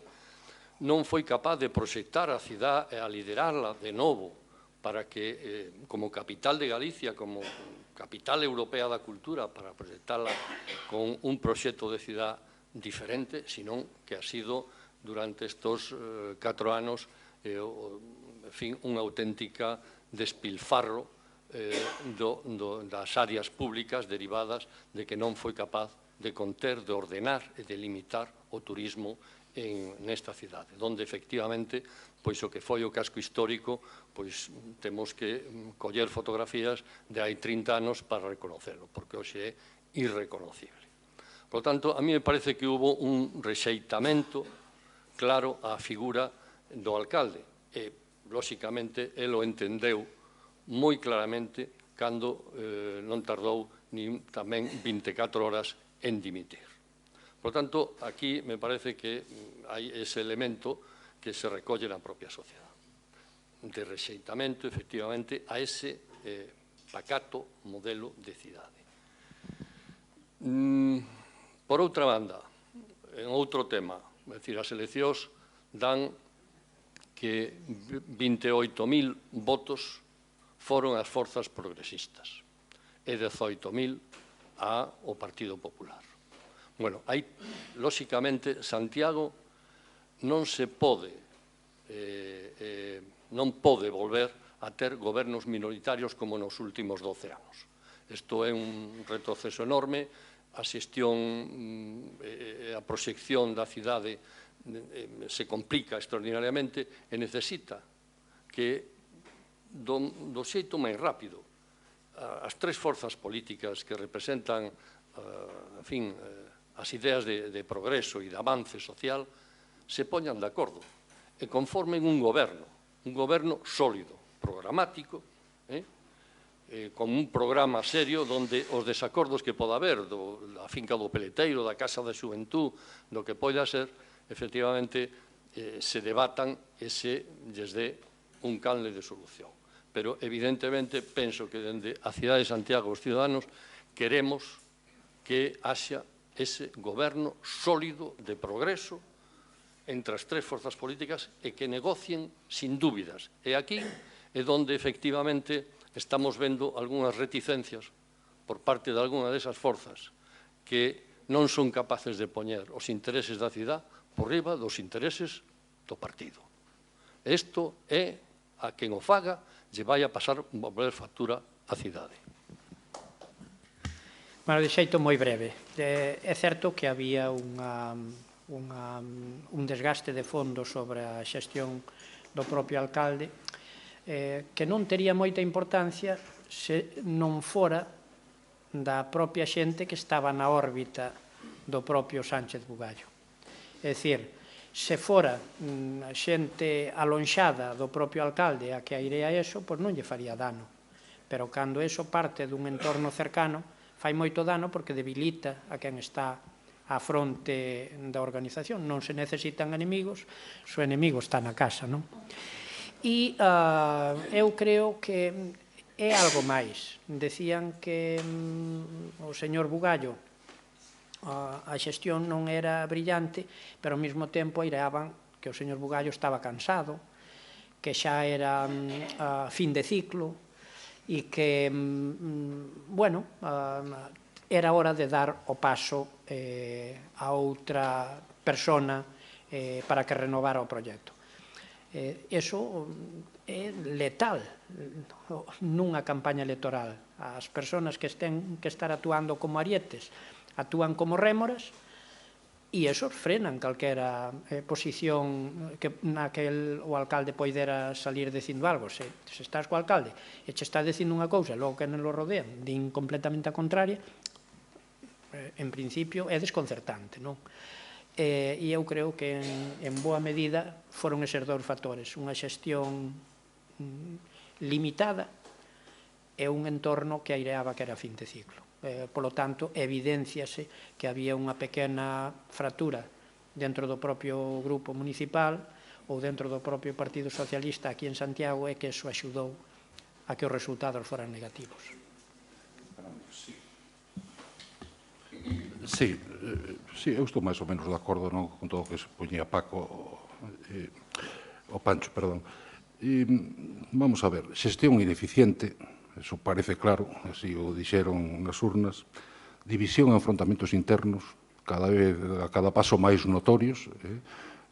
Non foi capaz de proxectar a cidade e a liderarla de novo para que, como capital de Galicia, como capital europea da cultura, para proxectarla con un proxecto de cidade diferente, senón que ha sido durante estes 4 anos unha auténtica despilfarro das áreas públicas derivadas de que non foi capaz de conter, de ordenar e de limitar o turismo nesta cidade, onde efectivamente o que foi o casco histórico temos que coller fotografías de hai 30 anos para reconocerlo, porque hoxe é irreconocible. Por tanto, a mí me parece que hubo un rexeitamento claro á figura do alcalde e, lóxicamente, el o entendeu moi claramente cando non tardou nin tamén 24 horas en dimitir. Por tanto, aquí me parece que hai ese elemento que se recolle na propia sociedade, de rexeitamento, efectivamente, a ese pacato modelo de cidade. Por outra banda, en outro tema, é dicir, as eleccións dan que 28.000 votos foron as forzas progresistas e 18.000 ao Partido Popular. Bueno, aí, lóxicamente, Santiago non pode volver a ter gobernos minoritarios como nos últimos 12 anos. Isto é un retroceso enorme, a xestión e a proxección da cidade se complica extraordinariamente e necesita que do xeito máis rápido as tres forzas políticas que representan as ideas de progreso e de avance social se poñan de acordo e conformen un goberno sólido, programático, con un programa serio onde os desacordos que poda haber da finca do Peleteiro, da Casa da Xuventud, do que poida ser, efectivamente, se debatan e se lles dé un canle de solución. Pero, evidentemente, penso que dende a cidade de Santiago os ciudadanos queremos que haxa ese goberno sólido de progreso entre as tres forzas políticas e que negocien sin dúbidas. E aquí é onde efectivamente estamos vendo algunhas reticencias por parte de algunha desas forzas que non son capaces de poñer os intereses da cidade por riba dos intereses do partido. Isto é a quen o faga lle vai a pasar unha factura á cidade. Bueno, de xeito moi breve. É certo que había un desgaste de fondo sobre a xestión do propio alcalde que non tería moita importancia se non fora da propia xente que estaba na órbita do propio Sánchez Bugallo. É dicir, se fora xente alonxada do propio alcalde a que airea eso, pois non lle faría dano. Pero cando eso parte dun entorno cercano, fai moito dano porque debilita a quen está á fronte da organización. Non se necesitan enemigos, o enemigo está na casa, non? E eu creo que é algo máis. Decían que o señor Bugallo a xestión non era brillante, pero ao mesmo tempo aireaban que o señor Bugallo estaba cansado, que xa era fin de ciclo, e que, bueno, era hora de dar o paso a outra persona para que renovara o proxecto. Eso é letal nunha campaña electoral. As persoas que estén que estar actuando como arietes actúan como rémoras e esos frenan calquera posición na que o alcalde poidera salir dicindo algo. Se estás co alcalde e che está dicindo unha cousa e logo que non lo rodean din completamente a contraria, en principio é desconcertante, non? E eu creo que en boa medida foron eses dous factores, unha xestión limitada e un entorno que aireaba que era fin de ciclo. Polo tanto, evidenciase que había unha pequena fractura dentro do propio grupo municipal ou dentro do propio Partido Socialista aquí en Santiago e que eso axudou a que os resultados foran negativos. Sí, eu estou máis ou menos de acordo con todo o que se poñía Paco, o Pancho, perdón. Vamos a ver, xestión ineficiente, eso parece claro, así o dixeron nas urnas, división e enfrontamentos internos, a cada paso máis notorios,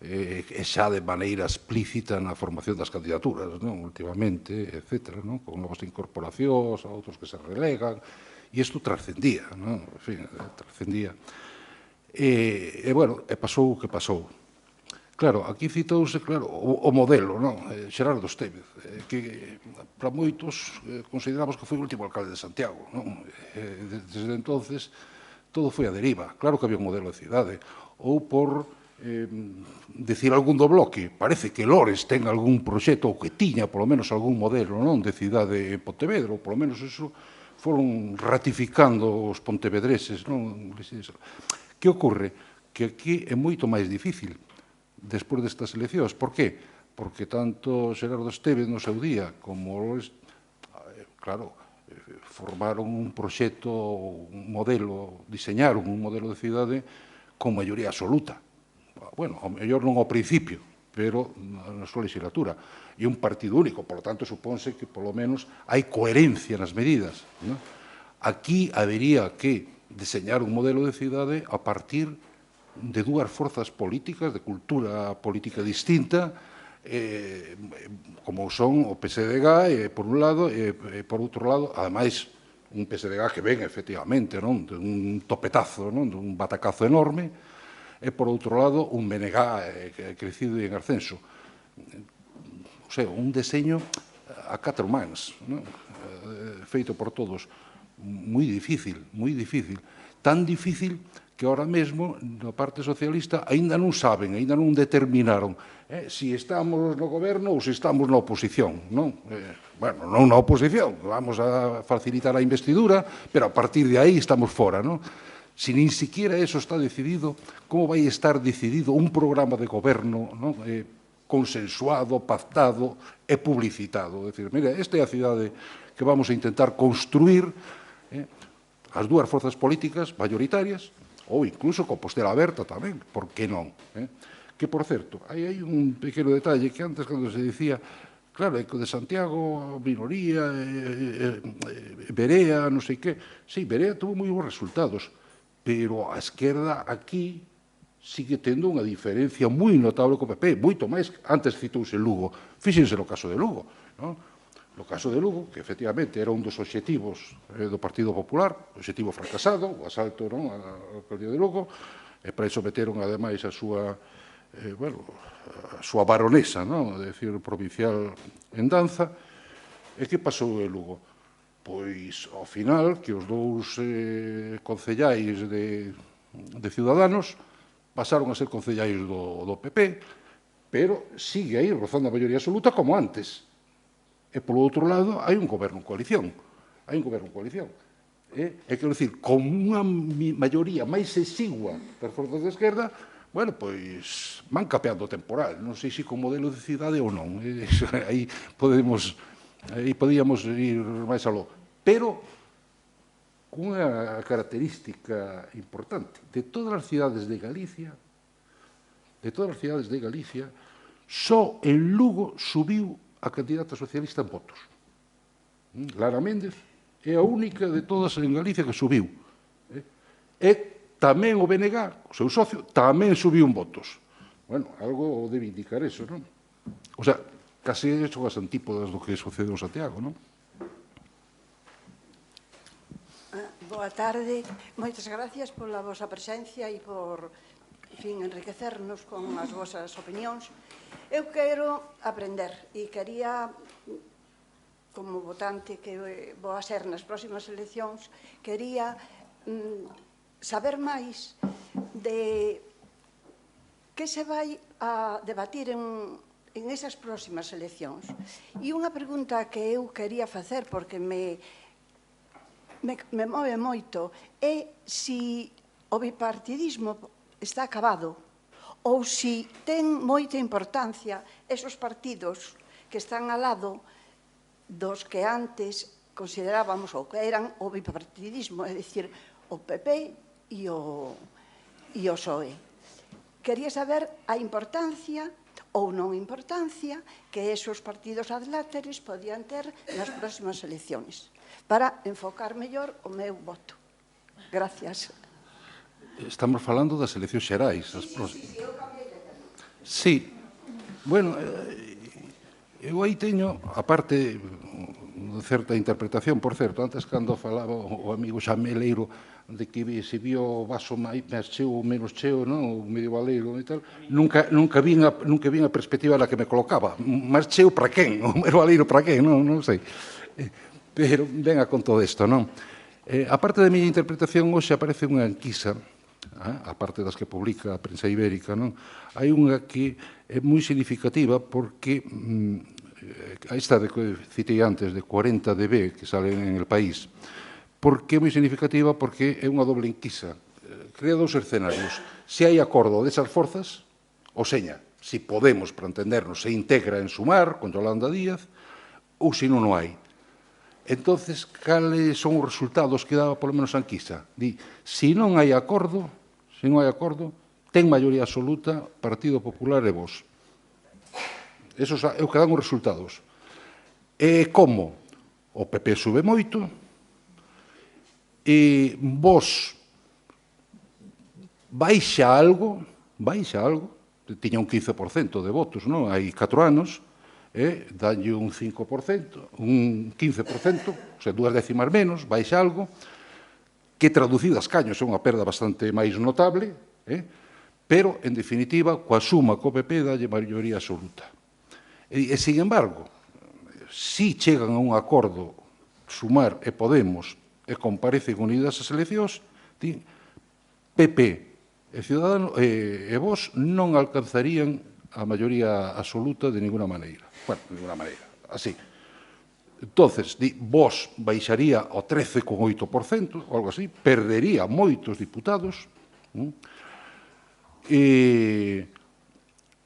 e xa de maneira explícita na formación das candidaturas, últimamente, etc., con novas incorporacións, a outros que se relegan, e isto trascendía, en fin, trascendía. E, bueno, pasou o que pasou. Claro, aquí citouse, claro, o modelo, Xerardo Estévez, que para moitos consideramos que foi o último alcalde de Santiago. Desde entonces, todo foi a deriva. Claro que había un modelo de cidade. Ou por decir algún do bloque, parece que Lores ten algún proxecto, ou que tiña, polo menos, algún modelo de cidade en Pontevedra, ou polo menos eso foron ratificando os pontevedreses. Que ocorre? Que aquí é moito máis difícil despois destas eleccións. Por qué? Porque tanto Xerardo Estévez no seu día como Lores, claro, formaron un proxecto, un modelo, diseñaron un modelo de cidade con maioría absoluta. Bueno, ao mellor non ao principio, pero na súa legislatura. E un partido único, por lo tanto, supónse que, polo menos, hai coherencia nas medidas. Aquí habería que diseñar un modelo de cidade a partir de dúas forzas políticas, de cultura política distinta, como son o PSDG, por un lado, e por outro lado, ademais, un PSDG que ven, efectivamente, de un topetazo, de un batacazo enorme, e, por outro lado, un BNG crecido e en ascenso. O sea, un deseño a catro mans, feito por todos, moi difícil, tan difícil que ahora mesmo, na parte socialista, aínda non saben, aínda non determinaron se estamos no goberno ou se estamos na oposición. Bueno, non na oposición, vamos a facilitar a investidura, pero a partir de aí estamos fora. Si nin siquiera eso está decidido, como vai estar decidido un programa de goberno consensuado, pactado e publicitado? É dicir, mira, esta é a cidade que vamos a intentar construir as dúas forzas políticas maioritarias, ou incluso Compostela Aberta tamén, por que non? Que, por certo, hai un pequeno detalle que antes, cando se dicía, claro, que o de Santiago, minoría, Berea, non sei que, sí, Berea tuvo moi bons resultados, pero a esquerda aquí sigue tendo unha diferencia moi notable co PP, moito máis, antes citouse Lugo, fíxense no caso de Lugo, non? No caso de Lugo, que efectivamente era un dos obxectivos do Partido Popular, obxectivo fracasado, o asalto á alcaldía de Lugo, e para iso meteron ademais a súa baronesa, de decir, provincial en danza. E que pasou en Lugo? Pois, ao final, que os dous concellais de Ciudadanos pasaron a ser concellais do PP, pero sigue aí rozando a maioría absoluta como antes. E, polo outro lado, hai un goberno en coalición. Hai un goberno en coalición. Quero dicir, con unha maioría máis exigua das forzas de esquerda, bueno, pois van capeando o temporal. Non sei se con modelo de cidade ou non. Aí podíamos ir máis aló. Pero, cunha característica importante, de todas as cidades de Galicia, só en Lugo subiu a candidata socialista en votos. Lara Méndez é a única de todas en Galicia que subiu. E tamén o BNG, o seu socio, tamén subiu en votos. Bueno, algo debe indicar eso, non? O sea, case son as antípodas do que sucedeu en Santiago, non? Boa tarde. Moitas gracias pola vosa presencia e por, en fin, enriquecernos con as vosas opinións. Eu quero aprender e quería, como votante que vou a ser nas próximas eleccións, quería saber máis de que se vai a debatir en esas próximas eleccións. E unha pregunta que eu quería facer, porque me move moito, é se o bipartidismo está acabado ou se ten moita importancia esos partidos que están ao lado dos que antes considerábamos ou que eran o bipartidismo, é dicir, o PP e o PSOE. Quería saber a importancia ou non importancia que esos partidos adláteres podían ter nas próximas eleccións, para enfocar mellor o meu voto. Gracias. Estamos falando das eleccións xerais. Sí. Bueno, eu aí teño, aparte de certa interpretación, por certo, antes cando falaba o amigo Xameleiro de que se vio o vaso máis cheo ou menos cheo, non? O medio valeiro e tal, nunca vin a perspectiva na que me colocaba. Máis cheo para quen? O medio valeiro para quen? Non sei. Pero venga con todo isto, non? A parte da miña interpretación, hoxe aparece unha enquisa, a parte das que publica a prensa ibérica, non? Hai unha que é moi significativa porque esta que citei antes, de 40 dB, que salen en El País, porque é moi significativa porque é unha doble enquisa. Crea dous escenarios. Se hai acordo desas forzas, ou seña, se Podemos, para entendernos, se integra en Sumar, controlando a Díaz, ou se non hai. Entonces, cales son os resultados que daba polo menos a enquisa? Di, se non hai acordo, ten maioría absoluta Partido Popular e Vox. Esos é o que dan os resultados. E como? O PP sube moito, e Vox baixa algo, tiña un 15% de votos, non? Hai 4 anos, dalle un 5%, un 15%, o sea, 2 décimas menos, baixa algo, que traducido a escaños é unha perda bastante máis notable, pero, en definitiva, coa suma co PP dalle maioría absoluta. E, sin embargo, si chegan a un acordo Sumar e Podemos e comparecen unidas as eleccións, PP e Ciudadanos e Vox non alcanzarían a maioría absoluta de ninguna maneira. Bueno, de ninguna maneira, así. Entonces, Vox baixaría ao 13,8%, ou algo así, perdería moitos diputados, e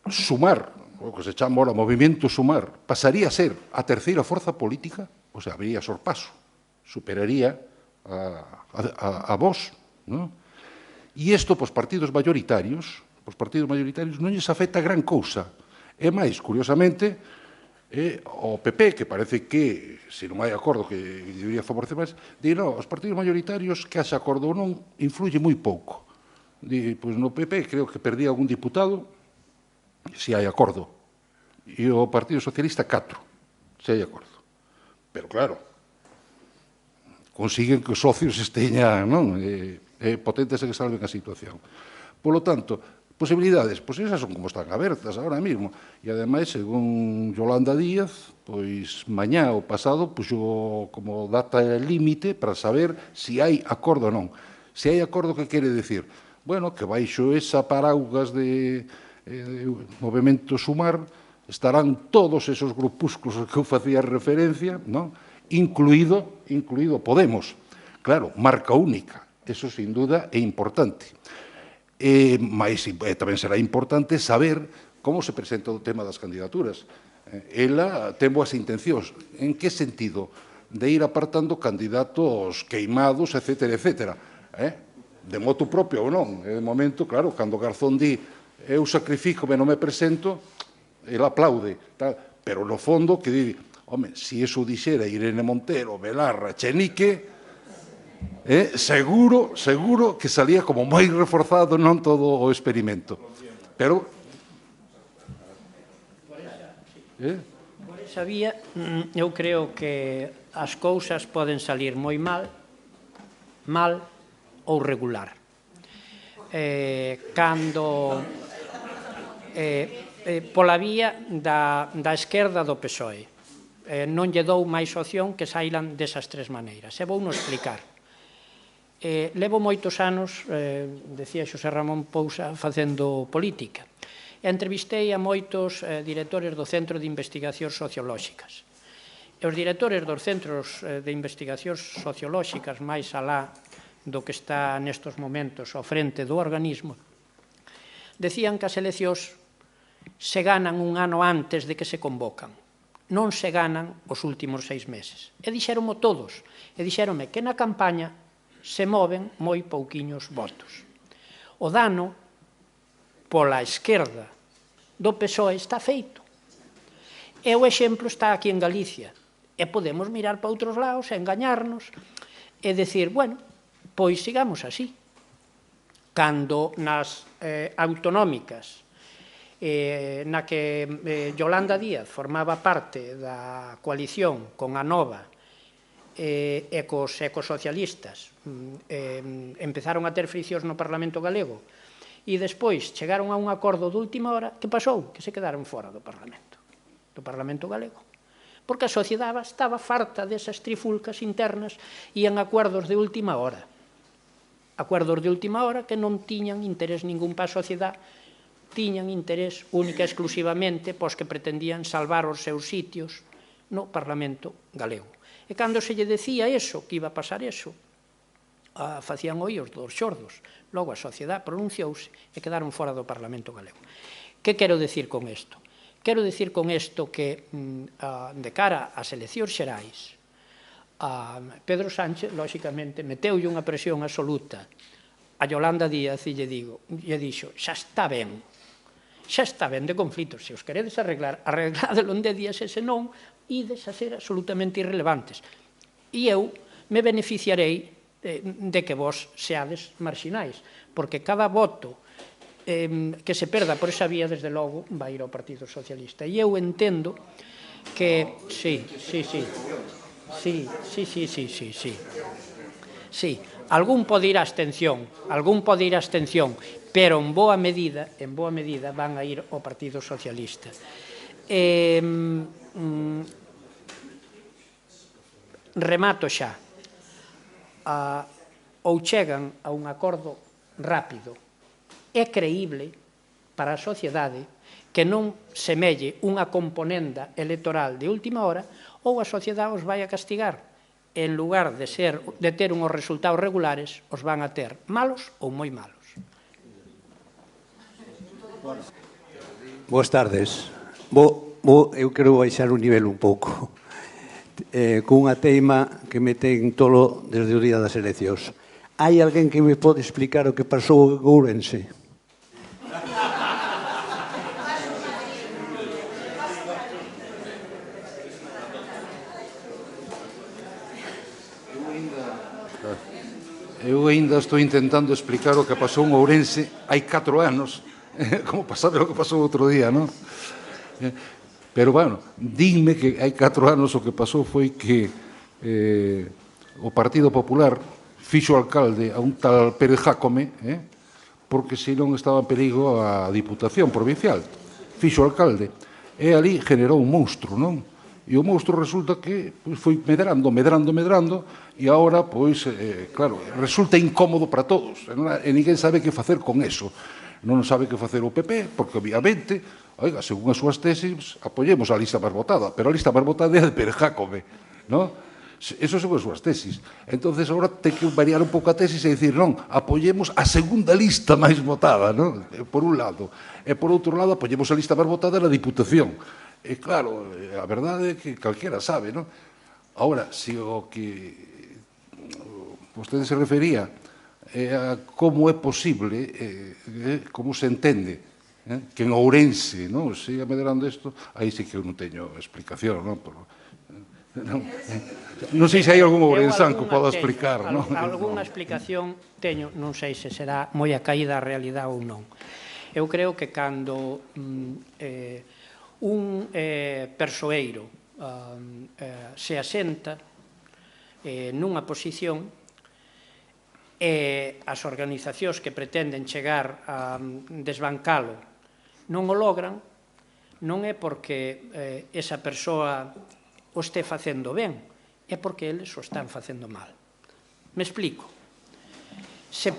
Sumar, o que se chama ahora Movimento Sumar, pasaría a ser a terceira forza política, o sea, habría sorpaso, superaría a Vox, non? E isto, para os partidos mayoritarios, non lles afecta gran cousa. E máis, curiosamente, o PP, que parece que, se non hai acordo, que debería favorecer máis, di, non, os partidos mayoritarios, que haxa acordo ou non, influye moi pouco. Di, pois no PP creo que perdía algún diputado se hai acordo. E o Partido Socialista 4, se hai acordo. Pero claro, consiguen que os socios esteñan, non? Potentes e que salven a situación. Por lo tanto, posibilidades, pois esas son como están abertas ahora mismo. E, ademais, según Yolanda Díaz, pois mañá ou pasado puxo como data límite para saber se hai acordo ou non. Se hai acordo, que quere decir? Bueno, que baixo esa paraugas de Movemento Sumar estarán todos esos grupúsculos que eu facía referencia, non? Incluído Podemos. Claro, marca única. Eso, sin duda, é importante. Mas tamén será importante saber como se presenta o tema das candidaturas. Ela ten boas intencións. En que sentido? De ir apartando candidatos queimados, etcétera, etcétera. De motu propio ou non. De momento, claro, cando Garzón di eu sacrifico-me, non me presento, ele aplaude. Pero, no fondo, que di, home, se iso dixera Irene Montero, Belarra, Chenique, seguro que salía como moi reforzado non todo o experimento. Pero... Por esa vía, eu creo que as cousas poden salir moi mal ou regular. Cando pola vía da esquerda do PSOE non lle dou máis opción que sailan desas tres maneiras. E vou non explicar. Levo moitos anos, decía Xosé Ramón Pousa, facendo política. Entrevistei a moitos directores do Centro de Investigacións Sociolóxicas. E os directores dos centros de investigacións sociolóxicas, máis alá do que está nestos momentos ao frente do organismo, decían que as eleccións se ganan un ano antes de que se convocan. Non se ganan os últimos 6 meses. E dixéronmo todos. E dixéronme que na campaña se moven moi pouquiños votos. O dano pola esquerda do PSOE está feito. E o exemplo está aquí en Galicia. E podemos mirar para outros lados, engañarnos, e decir, bueno, pois sigamos así. Cando nas autonómicas, na que Yolanda Díaz formaba parte da coalición con Anova e cos ecosocialistas, empezaron a ter friccións no Parlamento galego e despois chegaron a un acordo de última hora, que pasou? Que se quedaron fora do Parlamento galego. Porque a sociedade estaba farta desas trifulcas internas e en acuerdos de última hora. Acuerdos de última hora que non tiñan interés ningún para a sociedade, tiñan interés única e exclusivamente pos que pretendían salvar os seus sitios no Parlamento galego. E cando se lle decía eso, que iba a pasar eso, facían oíos dos xordos. Logo a sociedade pronunciouse e quedaron fora do Parlamento galego. Que quero decir con isto? Quero decir con isto que, de cara ás eleccións xerais, Pedro Sánchez, lóxicamente, meteulle unha presión absoluta a Yolanda Díaz e lle dixo, xa está ben de conflitos, se os queredes arreglar, arregládelo en 10 días, e se non, ides a ser absolutamente irrelevantes. E eu me beneficiarei de que vos seades marxinais, porque cada voto que se perda por esa vía, desde logo, vai ir ao Partido Socialista. E eu entendo que... Sí, algún pode ir á abstención, pero en boa medida van a ir ao Partido Socialista. Remato xa. Ou chegan a un acordo rápido e creíble para a sociedade que non semelle unha componenda electoral de última hora, ou a sociedade os vai a castigar. En lugar de ter unhos resultados regulares, os van a ter malos ou moi malos. Boas tardes. Eu quero baixar o nivel un pouco cunha teima que me ten tolo desde o día das eleccións. hai alguén que me pode explicar o que pasou en Ourense? Eu ainda estou intentando explicar o que pasou en Ourense hai 4 anos, como pasaba o que pasou outro día, non? Pero, bueno, dime que hai 4 anos o que pasou foi que o Partido Popular fixo alcalde a un tal Pérez Jácome, porque senón estaba en perigo a Diputación Provincial. Fixo alcalde. E ali generou un monstro, non? E o monstro resulta que foi medrando, e agora, claro, resulta incómodo para todos. E ninguén sabe que facer con eso. Non sabe que facer o PP, porque, obviamente, oiga, según as súas tesis, apoyemos a lista máis votada, pero a lista máis votada é a de Pérez Jácome, non? Eso son as súas tesis. Entonces, agora ten que variar un pouco a tesis e dicir, non, apoyemos a segunda lista máis votada, non? Por un lado. E, por outro lado, apoyemos a lista máis votada na Diputación. E, claro, a verdade é que calquera sabe, non? Agora, se o que vostede se refería a como é posible, como se entende, que en Ourense siga medrando isto, aí sí que eu non teño explicación, non? Non sei se hai algún ourensán que poda explicar, non? Alguna explicación teño, non sei se será moi a caída a realidade ou non. Eu creo que cando un persoeiro se asenta nunha posición e as organizacións que pretenden chegar a desbancalo non o logran, non é porque esa persoa o este facendo ben, é porque eles o están facendo mal. Me explico. Se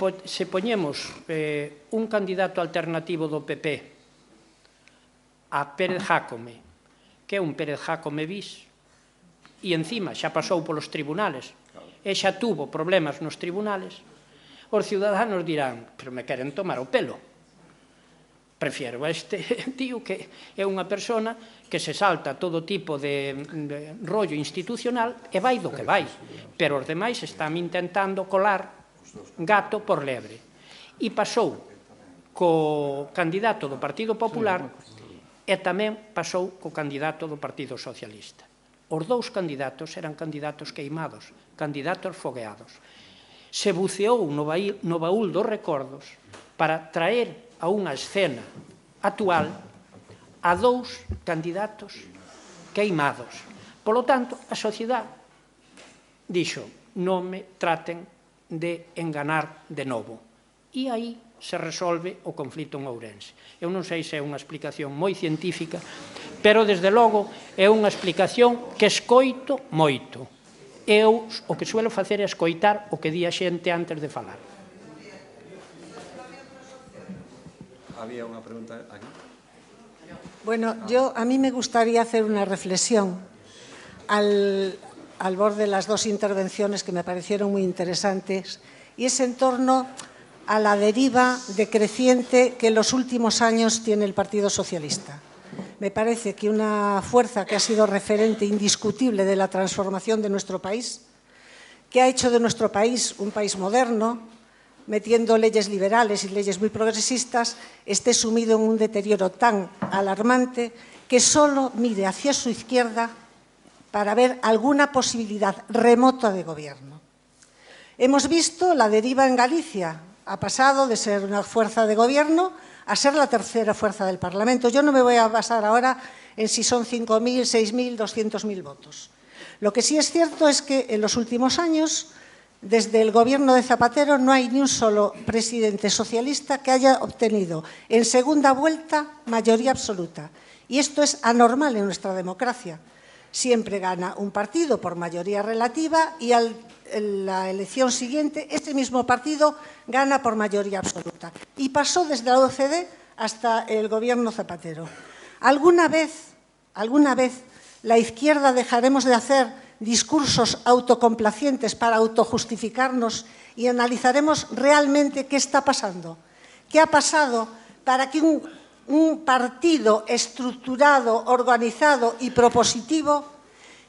poñemos un candidato alternativo do PP a Pérez Jácome, que é un Pérez Jácome bis, e encima xa pasou polos tribunales e xa tuvo problemas nos tribunales, os ciudadanos dirán, pero me queren tomar o pelo. Prefiero a este tío que é unha persona que se salta todo tipo de rollo institucional e vai do que vai, pero os demais están intentando colar gato por lebre. E pasou co candidato do Partido Popular e tamén pasou co candidato do Partido Socialista. Os dous candidatos eran candidatos queimados, candidatos fogueados. Se buceou no baúl dos recordos para traer a unha escena actual a dous candidatos queimados. Polo tanto, a sociedade dixo, non me traten de enganar de novo. E aí se resolve o conflito en Ourense. Eu non sei se é unha explicación moi científica, pero, desde logo, é unha explicación que escoito moito. Eu o que suelo facer é escoitar o que di a xente antes de falar. Había unha pregunta aquí. Bueno, a mí me gustaría hacer una reflexión al borde de las dos intervenciones que me parecieron muy interesantes, y es en torno a la deriva decreciente que en los últimos años tiene el Partido Socialista. Me parece que una fuerza que ha sido referente indiscutible de la transformación de nuestro país, que ha hecho de nuestro país un país moderno, metiendo leyes liberales y leyes muy progresistas, esté sumido en un deterioro tan alarmante que solo mire hacia su izquierda para ver alguna posibilidad remota de gobierno. Hemos visto la deriva en Galicia. Ha pasado de ser una fuerza de gobierno a ser la tercera fuerza del Parlamento. Yo no me voy a basar ahora en si son 5.000, 6.000, 200.000 votos. Lo que sí es cierto es que en los últimos años, desde el gobierno de Zapatero, no hay ni un solo presidente socialista que haya obtenido en segunda vuelta mayoría absoluta. Y esto es anormal en nuestra democracia. Siempre gana un partido por mayoría relativa y en la elección siguiente este mismo partido gana por mayoría absoluta. Y pasó desde la OCDE hasta el gobierno Zapatero. ¿Alguna vez la izquierda dejaremos de hacer discursos autocomplacientes para autojustificarnos y analizaremos realmente qué está pasando? ¿Qué ha pasado para que un partido estructurado, organizado y propositivo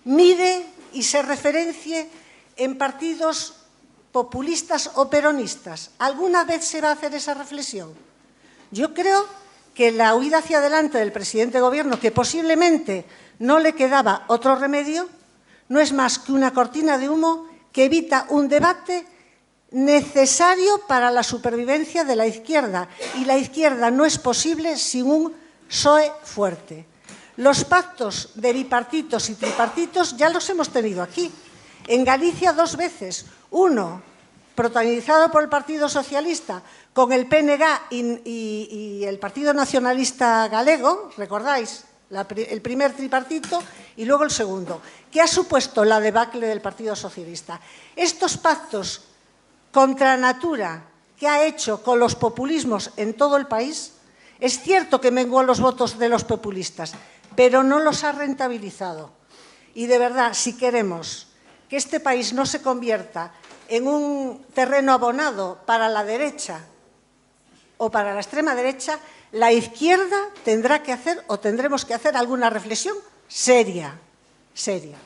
mire y se referencie en partidos populistas o peronistas? ¿Alguna vez se va a hacer esa reflexión? Yo creo que la huida hacia adelante del presidente de gobierno, que posiblemente no le quedaba otro remedio, no es más que una cortina de humo que evita un debate necesario para la supervivencia de la izquierda. Y la izquierda no es posible sin un PSOE fuerte. Los pactos de bipartitos y tripartitos ya los hemos tenido aquí. En Galicia 2 veces. Uno, protagonizado por el Partido Socialista, con el PNG y el Partido Nacionalista Galego, ¿recordáis? El primer tripartito y luego el segundo. ¿Qué ha supuesto la debacle del Partido Socialista? Estos pactos contra natura que ha hecho con los populismos en todo el país, es cierto que menguó los votos de los populistas, pero no los ha rentabilizado. Y de verdad, si queremos que este país no se convierta en un terreno abonado para la derecha o para la extrema derecha, la izquierda tendrá que hacer o tendremos que hacer alguna reflexión seria, seria.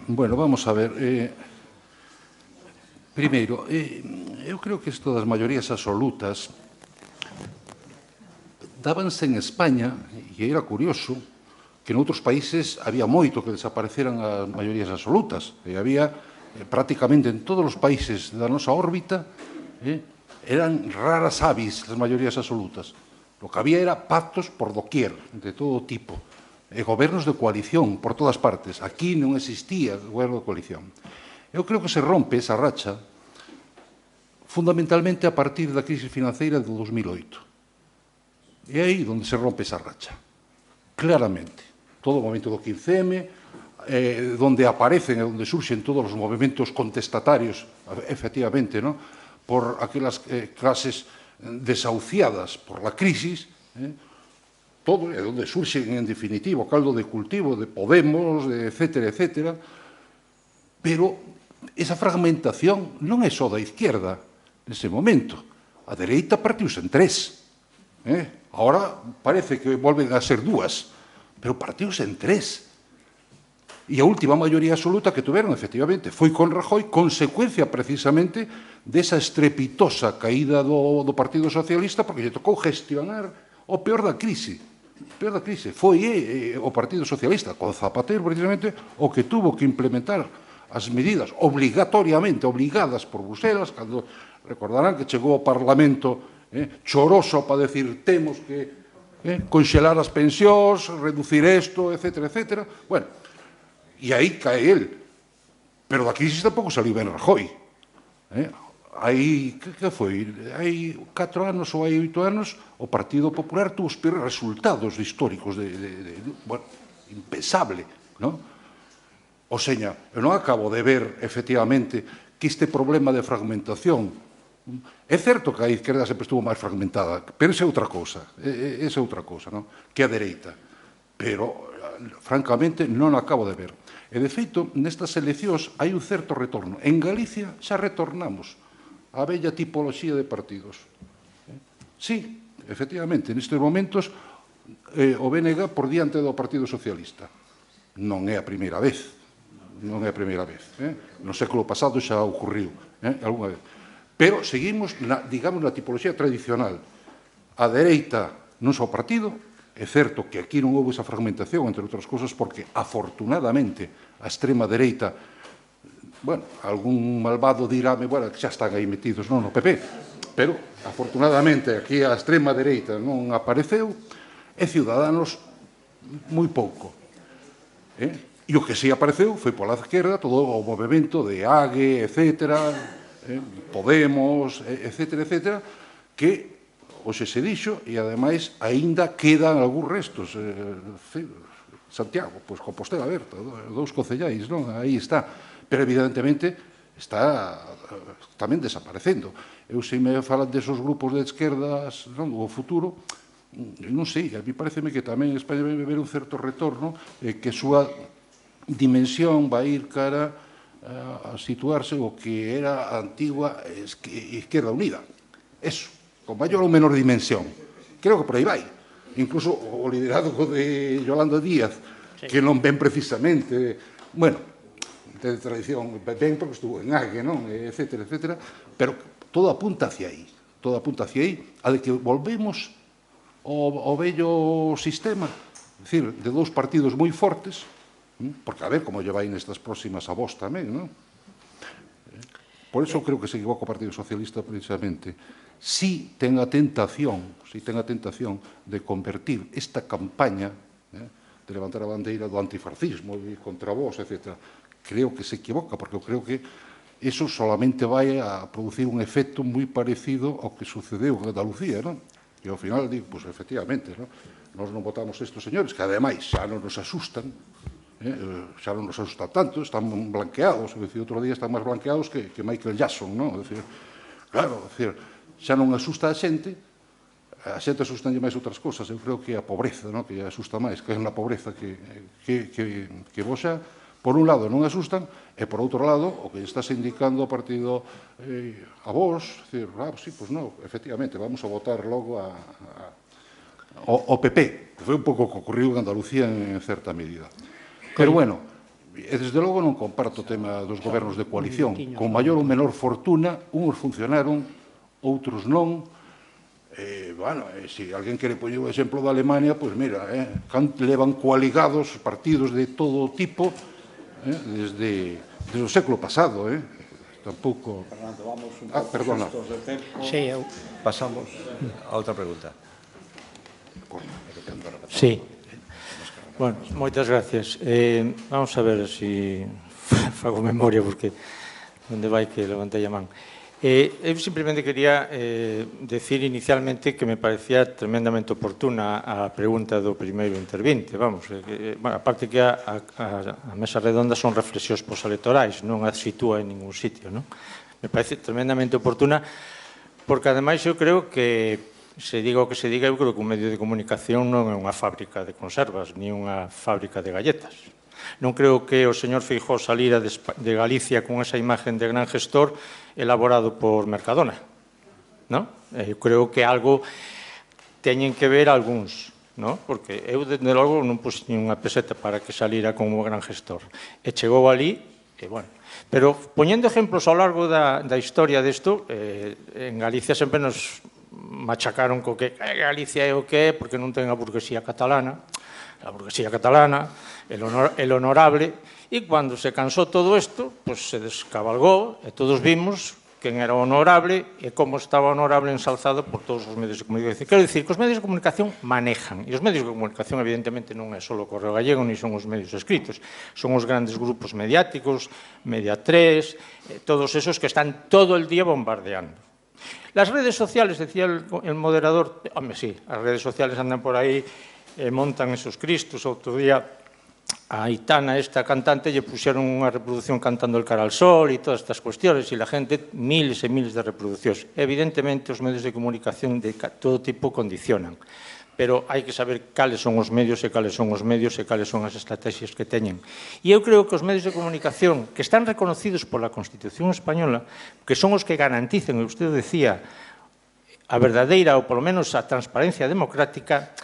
Bueno, vamos a ver. Primeiro, eu creo que isto das maiorías absolutas dábanse en España, e era curioso, que en outros países había moito que desapareceran as maiorías absolutas. E había prácticamente en todos os países da nosa órbita eran raras avis as maiorías absolutas. O que había era pactos por doquier, de todo tipo, e gobernos de coalición por todas partes. Aquí non existía o goberno de coalición. Eu creo que se rompe esa racha fundamentalmente a partir da crise financeira de 2008. É aí onde se rompe esa racha, claramente. Todo o momento do 15M, onde aparecen e onde surxen todos os movimentos contestatarios, efectivamente, ¿no?, por aquelas clases desahuciadas por la crisis, todo, é onde surxen, en definitiva, o caldo de cultivo de Podemos, etcétera, etcétera, pero esa fragmentación non é só da izquierda nese momento. A dereita partiuse en 3. Ahora parece que volven a ser 2, pero partiuse en 3. E a última maioría absoluta que tuveron, efectivamente, foi con Rajoy, consecuencia precisamente desa estrepitosa caída do Partido Socialista, porque lle tocou gestionar o peor da crise. O peor da crise foi o Partido Socialista, con Zapatero, precisamente, o que tuvo que implementar as medidas obligatoriamente obligadas por Bruselas, cando recordarán que chegou ao Parlamento choroso para decir temos que conxelar as pensións, reducir isto, etcétera, etcétera. Bueno, e aí cae el. Pero da crisis tampouco saliu ben Rajoy. Aí, que foi? Hai 4 anos ou hai 8 anos, o Partido Popular tuvo os peores resultados históricos bueno, impensable, non? O seña, eu non acabo de ver, efectivamente, que este problema de fragmentación, é certo que a izquierda sempre estuvo máis fragmentada, pero esa é outra cousa, non? Que a dereita. Pero, francamente, non acabo de ver. E, de feito, nestas eleccións hai un certo retorno. En Galicia xa retornamos a bella tipoloxía de partidos. Sí, efectivamente, nestes momentos, o BNG por diante do Partido Socialista. Non é a primeira vez. Non é a primeira vez. No século pasado xa ocurriu algunha vez. Pero seguimos, digamos, na tipoloxía tradicional. A dereita non só partido, é certo que aquí non houve esa fragmentación, entre outras cousas, porque, afortunadamente, a extrema dereita, bueno, algún malvado diráme, bueno, que xa están aí metidos no PP, pero, afortunadamente, aquí a extrema dereita non apareceu, e Ciudadanos moi pouco. E o que sí apareceu foi pola esquerda todo o movimento de AGE, etcétera, Podemos, etcétera, etcétera, que hoxe se dixo e, ademais, aínda quedan algúns restos. Santiago, pois Compostela Aberta, 2 concellais, non? Aí está. Pero, evidentemente, está tamén desaparecendo. Eu, se me falan desos grupos de esquerdas, non, do futuro, non sei, a mí pareceme que tamén España vai ver un certo retorno, que a súa dimensión vai ir cara a situarse o que era a antigua Izquierda Unida. Eso, con maior ou menor dimensión. Creo que por aí vai. Incluso o liderazgo de Yolanda Díaz, que non ven precisamente... Bueno, ten tradición, ben porque estuvo en Hague, non? Etcétera, etcétera, pero todo apunta hacia aí, a de que volvemos ao vello sistema, é dicir, de dous partidos moi fortes, porque a ver como lle vai nestas próximas a vos tamén, non? Por eso creo que se equivoca o Partido Socialista precisamente. Si ten a tentación de convertir esta campaña, de levantar a bandeira do antifascismo e contra vos, etc., creo que se equivoca, porque eu creo que eso solamente vai a producir un efecto moi parecido ao que sucedeu en Andalucía, non? E ao final digo, pois efectivamente, non? Nós non votamos estes señores, que ademais xa non nos asustan, xa non nos asusta tanto, están blanqueados, é dicir, outro día están máis blanqueados que Michael Jackson, non? É dicir, claro, xa non asusta a xente asustan máis outras cousas, eu creo que a pobreza, non? Que asusta máis, que é na pobreza que vos xa, por un lado, non asustan, e por outro lado, o que estás indicando ao partido a vos, dicir, sí, pois non, efectivamente, vamos a votar logo ao PP, que foi un pouco que ocorriu en Andalucía en certa medida. Pero, bueno, desde logo non comparto o tema dos gobernos de coalición. Con maior ou menor fortuna, uns funcionaron, outros non. Se alguén quere poñer o exemplo da Alemania, pois mira, levan coaligados partidos de todo tipo desde o século pasado. Tampouco... Fernando, vamos un pouco justos de tempo. Sí, Pasamos a outra pregunta. Sí. Bueno, moitas gracias. Vamos a ver se fago memoria, porque onde vai que levantei a man. Eu simplemente quería decir inicialmente que me parecía tremendamente oportuna a pregunta do primeiro intervinte. Vamos, aparte que a mesa redonda son reflexións postelectorais, non a sitúa en ningún sitio, non? Me parece tremendamente oportuna, porque ademais eu creo que se diga o que se diga, eu creo que un medio de comunicación non é unha fábrica de conservas, ni unha fábrica de galletas. Non creo que o señor Feijóo salira de Galicia con esa imagen de gran gestor elaborado por Mercadona. Eu creo que algo teñen que ver algúns, porque eu, desde logo, non pus ni unha peseta para que salira como gran gestor. E chegou ali, e bueno. Pero, poñendo exemplos ao largo da historia desto, en Galicia sempre nos machacaron co que Galicia é o que é, porque non ten a burguesía catalana, el honorable, e cando se cansou todo isto, se descabalgou, e todos vimos quen era honorable e como estaba honorable ensalzado por todos os medios de comunicación. Quero dicir que os medios de comunicación manejan, e os medios de comunicación evidentemente non é só o Correo Gallego, ni son os medios escritos, son os grandes grupos mediáticos, Media 3, todos esos que están todo el día bombardeando. Las redes sociales, decía el moderador, home, sí, as redes sociales andan por aí, montan esos cristos. Outro día a Aitana, esta cantante, lle puxeron unha reproducción cantando El cara al sol e todas estas cuestiones, e la gente, miles e miles de reproduccións. Evidentemente, os medios de comunicación de todo tipo condicionan, pero hai que saber cales son os medios e cales son os medios e cales son as estrategias que teñen. E eu creo que os medios de comunicación que están reconocidos pola Constitución Española, que son os que garantizan, e usted decía, a verdadeira ou polo menos a transparencia democrática,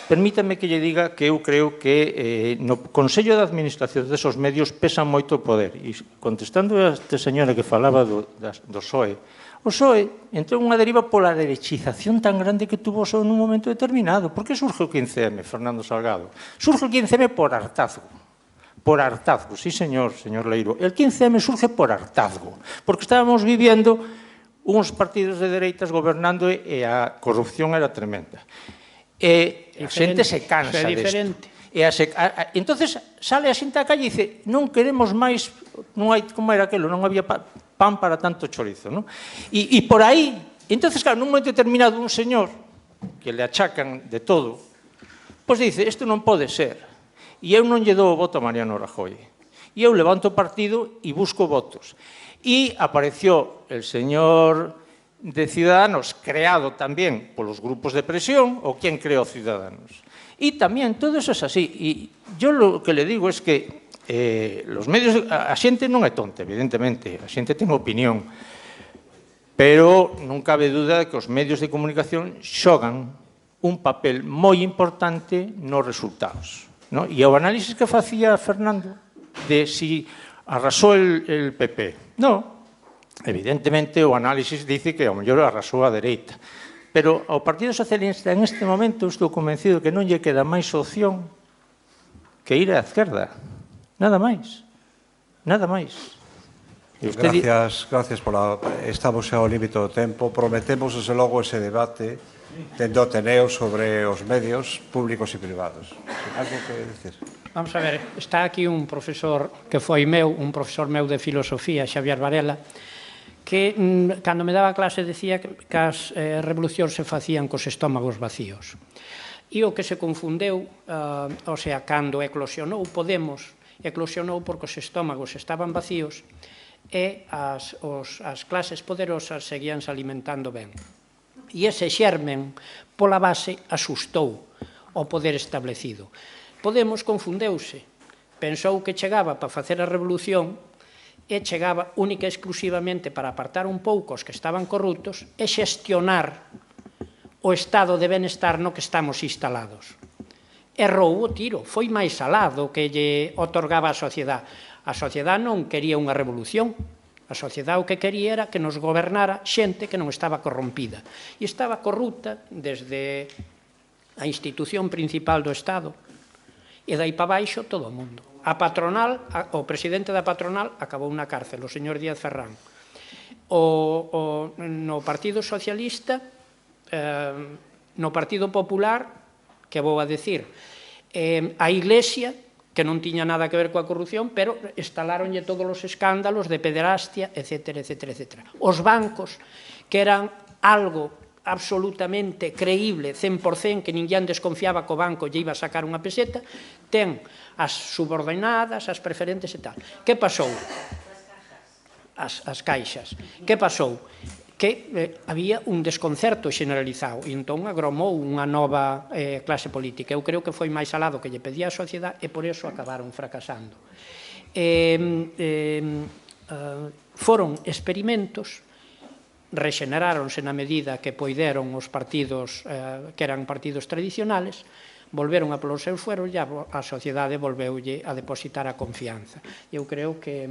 permítame que lle diga que eu creo que no Consello de Administración desos medios pesa moito o poder. E contestando a esta señora que falaba do PSOE, o PSOE entrou unha deriva pola derechización tan grande que tuvo o PSOE nun momento determinado. Por que surge o 15M, Fernando Salgado? Surge o 15M por hartazgo. Por hartazgo, sí señor Leiro. El 15M surge por hartazgo, porque estábamos viviendo uns partidos de dereitas gobernando e a corrupción era tremenda. E a xente se cansa desto. Entonces sale a xente á calle e dice non queremos máis, non hai, como era aquilo, non había pan para tanto chorizo, non? E por aí, entonces claro, nun momento determinado un señor que le achacan de todo, pois dice, isto non pode ser, e eu non lle dou o voto a Mariano Rajoy, e eu levanto o partido e busco votos. E apareció el señor de Ciudadanos, creado tamén polos grupos de presión, ou quen creou Ciudadanos. E tamén todo eso é así. E yo lo que le digo es que los medios, a xente non é tonta, evidentemente, a xente ten opinión, pero non cabe duda de que os medios de comunicación xogan un papel moi importante nos resultados. E o análisis que facía Fernando de si arrasou el PP. No, evidentemente o análisis dice que ao mellor arrasou a dereita. Pero ao Partido Socialista en este momento estou convencido que non lle queda máis opción que ir á esquerda. Nada máis. Nada máis. Gracias por estamos ao límite do tempo. Prometemos, desde logo, ese debate dentro do Ateneo sobre os medios públicos e privados. Algo que dices? Vamos a ver, está aquí un profesor que foi meu, un profesor meu de filosofía, Xavier Varela, que cando me daba clase decía que as revolucións se facían cos estómagos vacíos. E o que se confundeu, o sea, cando eclosionou Podemos, eclosionou porque os estómagos estaban vacíos e as clases poderosas seguíanse alimentando ben. E ese xermen, pola base, asustou o poder establecido. Podemos confundeuse, pensou que chegaba para facer a revolución e chegaba única e exclusivamente para apartar un pouco os que estaban corruptos e xestionar o estado de benestar no que estamos instalados. Errou o tiro, foi máis alá do que lle otorgaba a sociedade. A sociedade non quería unha revolución, a sociedade o que quería era que nos gobernara xente que non estaba corrompida. E estaba corrupta desde a institución principal do Estado, e dai para baixo todo o mundo. A patronal, o presidente da patronal acabou na cárcel, o señor Díaz Ferrán. No Partido Socialista, no Partido Popular, que vou a decir, a Iglesia, que non tiña nada que ver coa corrupción, pero instalaronlle todos os escándalos de pederastia, etc., etc., etc. Os bancos, que eran algo absolutamente creíble, 100%, que ninguén desconfiaba que o banco lle iba a sacar unha peseta, ten as subordinadas, as preferentes e tal. Que pasou? As caixas. Que pasou? Que había un desconcerto xeneralizado e entón agromou unha nova clase política. Eu creo que foi máis alado que lle pedía a sociedade e por iso acabaron fracasando. Foron experimentos, rexeneráronse na medida que poideron os partidos que eran partidos tradicionales, volveron a polos seus fueros e a sociedade volveulle a depositar a confianza. Eu creo que,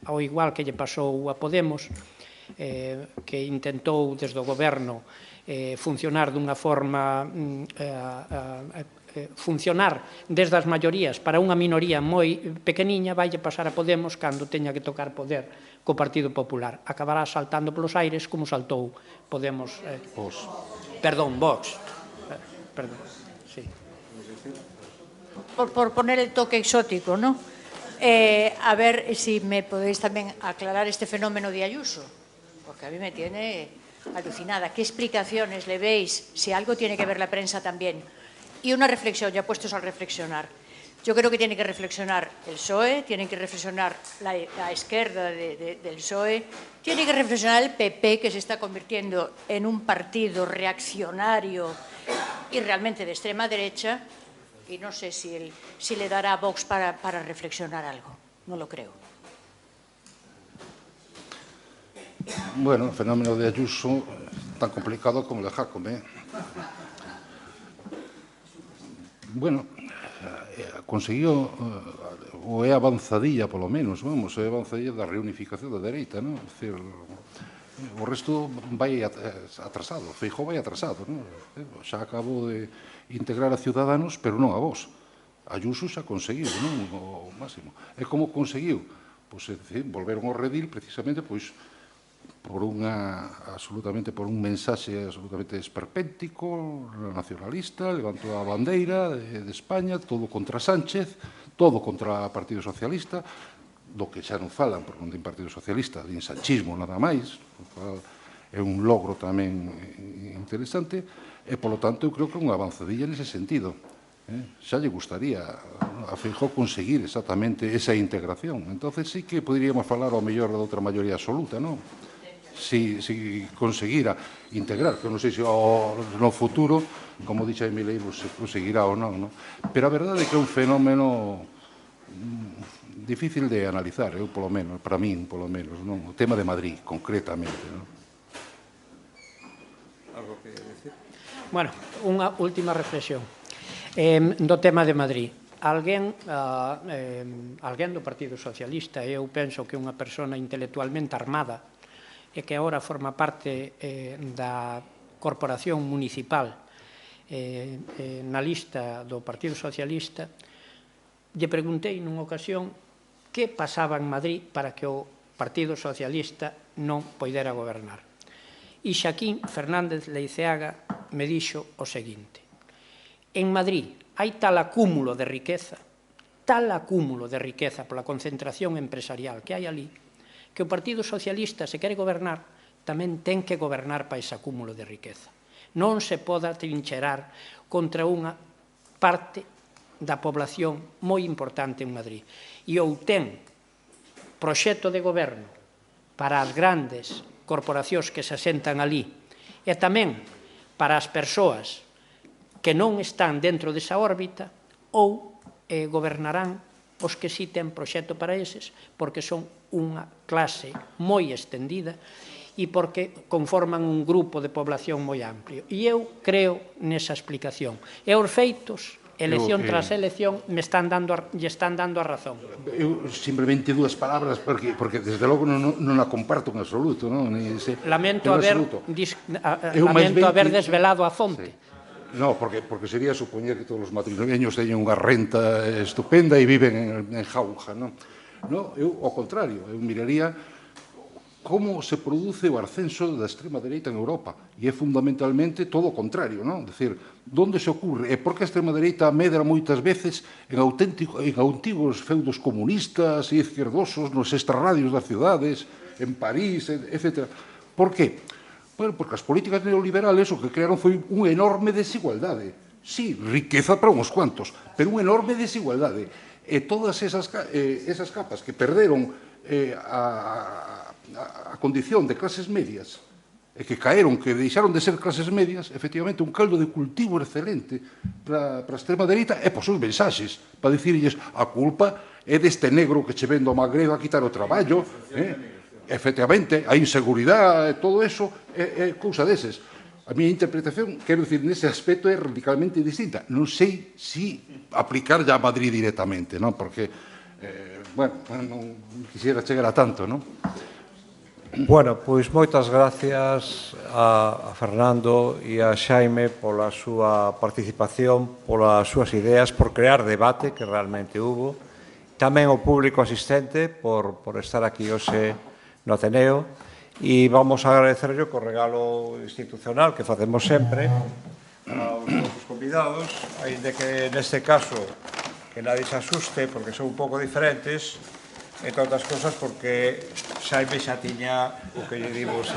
ao igual que lle pasou a Podemos, que intentou desde o goberno funcionar dunha forma funcionar desde as maiorías para unha minoría moi pequeniña, vaille pasar a Podemos cando teña que tocar poder co Partido Popular. Acabará saltando polos aires como saltou Podemos... Perdón, Vox. Perdón, sí. Por poner el toque exótico, ¿no? A ver si me podéis también aclarar este fenómeno de Ayuso, porque a mí me tiene alucinada. ¿Qué explicaciones le veis? Si algo tiene que ver la prensa también. Y una reflexión, ya puestos a reflexionar. Yo creo que tiene que reflexionar el PSOE, tiene que reflexionar la izquierda del PSOE, tiene que reflexionar el PP, que se está convirtiendo en un partido reaccionario y realmente de extrema derecha, y no sé si le dará a Vox para reflexionar algo. No lo creo. Bueno, el fenómeno de Ayuso tan complicado como el de Jacome. Bueno, conseguiu ou é avanzadilla, polo menos, vamos, é avanzadilla da reunificación da dereita, non? É dicir, o resto vai atrasado, Feijóo vai atrasado, non? Xa acabou de integrar a Ciudadanos, pero non a Vox. Ayuso xa conseguiu, non? O máximo. E como conseguiu? Pois, é dicir, volveron ao redil precisamente, pois, por un mensaxe absolutamente esperpéntico, nacionalista, levantou a bandeira de España, todo contra Sánchez, todo contra o Partido Socialista, do que xa non falan, porque non ten Partido Socialista, din sanchismo nada máis, é un logro tamén interesante, e, polo tanto, eu creo que é unha avanzadilla nese sentido. Xa lle gustaría a Feijóo conseguir exactamente esa integración. Entonces sí que poderíamos falar ao mellor de outra maioría absoluta, non? Si conseguira integrar, que non sei se no futuro, como dixe Emilei, se conseguirá ou non. Pero a verdade é que é un fenómeno difícil de analizar, eu polo menos, para min, polo menos, o tema de Madrid, concretamente. Bueno, unha última reflexión do tema de Madrid. alguén do Partido Socialista, eu penso que unha persona intelectualmente armada e que agora forma parte da corporación municipal na lista do Partido Socialista, lle preguntei nunha ocasión que pasaba en Madrid para que o Partido Socialista non poidera gobernar. E Xaquín Fernández Leiceaga me dixo o seguinte: en Madrid hai tal acúmulo de riqueza pola concentración empresarial que hai ali, que o Partido Socialista, se quere gobernar, tamén ten que gobernar para ese acúmulo de riqueza. Non se poda trincherar contra unha parte da población moi importante en Madrid. E ou ten proxecto de goberno para as grandes corporacións que se asentan ali e tamén para as persoas que non están dentro desa órbita, ou gobernarán os que sí ten proxecto para eses, porque son unha clase moi extendida e porque conforman un grupo de población moi amplio. E eu creo nesa explicación. E os feitos, elección tras elección, lle están dando a razón. Eu simplemente dúas palabras, porque desde logo non a comparto en absoluto. Lamento haber desvelado a fonte. No, porque sería supoñer que todos os madrileños teñen unha renta estupenda e viven en jauja, non? Eu, ao contrario, eu miraría como se produce o ascenso da extrema dereita en Europa, e é fundamentalmente todo o contrario, non? Decir, onde se ocurre? E por que a extrema dereita medra moitas veces en antigos feudos comunistas e izquierdosos nos extrarradios das cidades, en París, etc. Por que? Bueno, porque as políticas neoliberales o que crearon foi unha enorme desigualdade. Sí, riqueza para uns cuantos, pero unha enorme desigualdade. E todas esas capas que perderon a condición de clases medias e que caeron, que deixaron de ser clases medias, efectivamente, un caldo de cultivo excelente para a extrema dereita e para os seus mensaxes, para dicirlles a culpa é deste negro que che vendo a Magreb a quitar o traballo, efectivamente, a inseguridade, todo eso é cousa deses. A miña interpretación, quero dicir, nese aspecto é radicalmente distinta. Non sei se aplicar ya a Madrid directamente, non? Porque, bueno, non quisiera chegar a tanto, non? Bueno, pois moitas gracias a Fernando e a Xaime pola súa participación, polas súas ideas, por crear debate, que realmente hubo. Tamén ao público asistente por estar aquí hoxe no Ateneo, e vamos a agradecerlle co regalo institucional que facemos sempre aos nosos convidados, aínda que neste caso que nadie se asuste porque son un pouco diferentes, entre outras cosas porque Xaime xa tiña o que lle dimos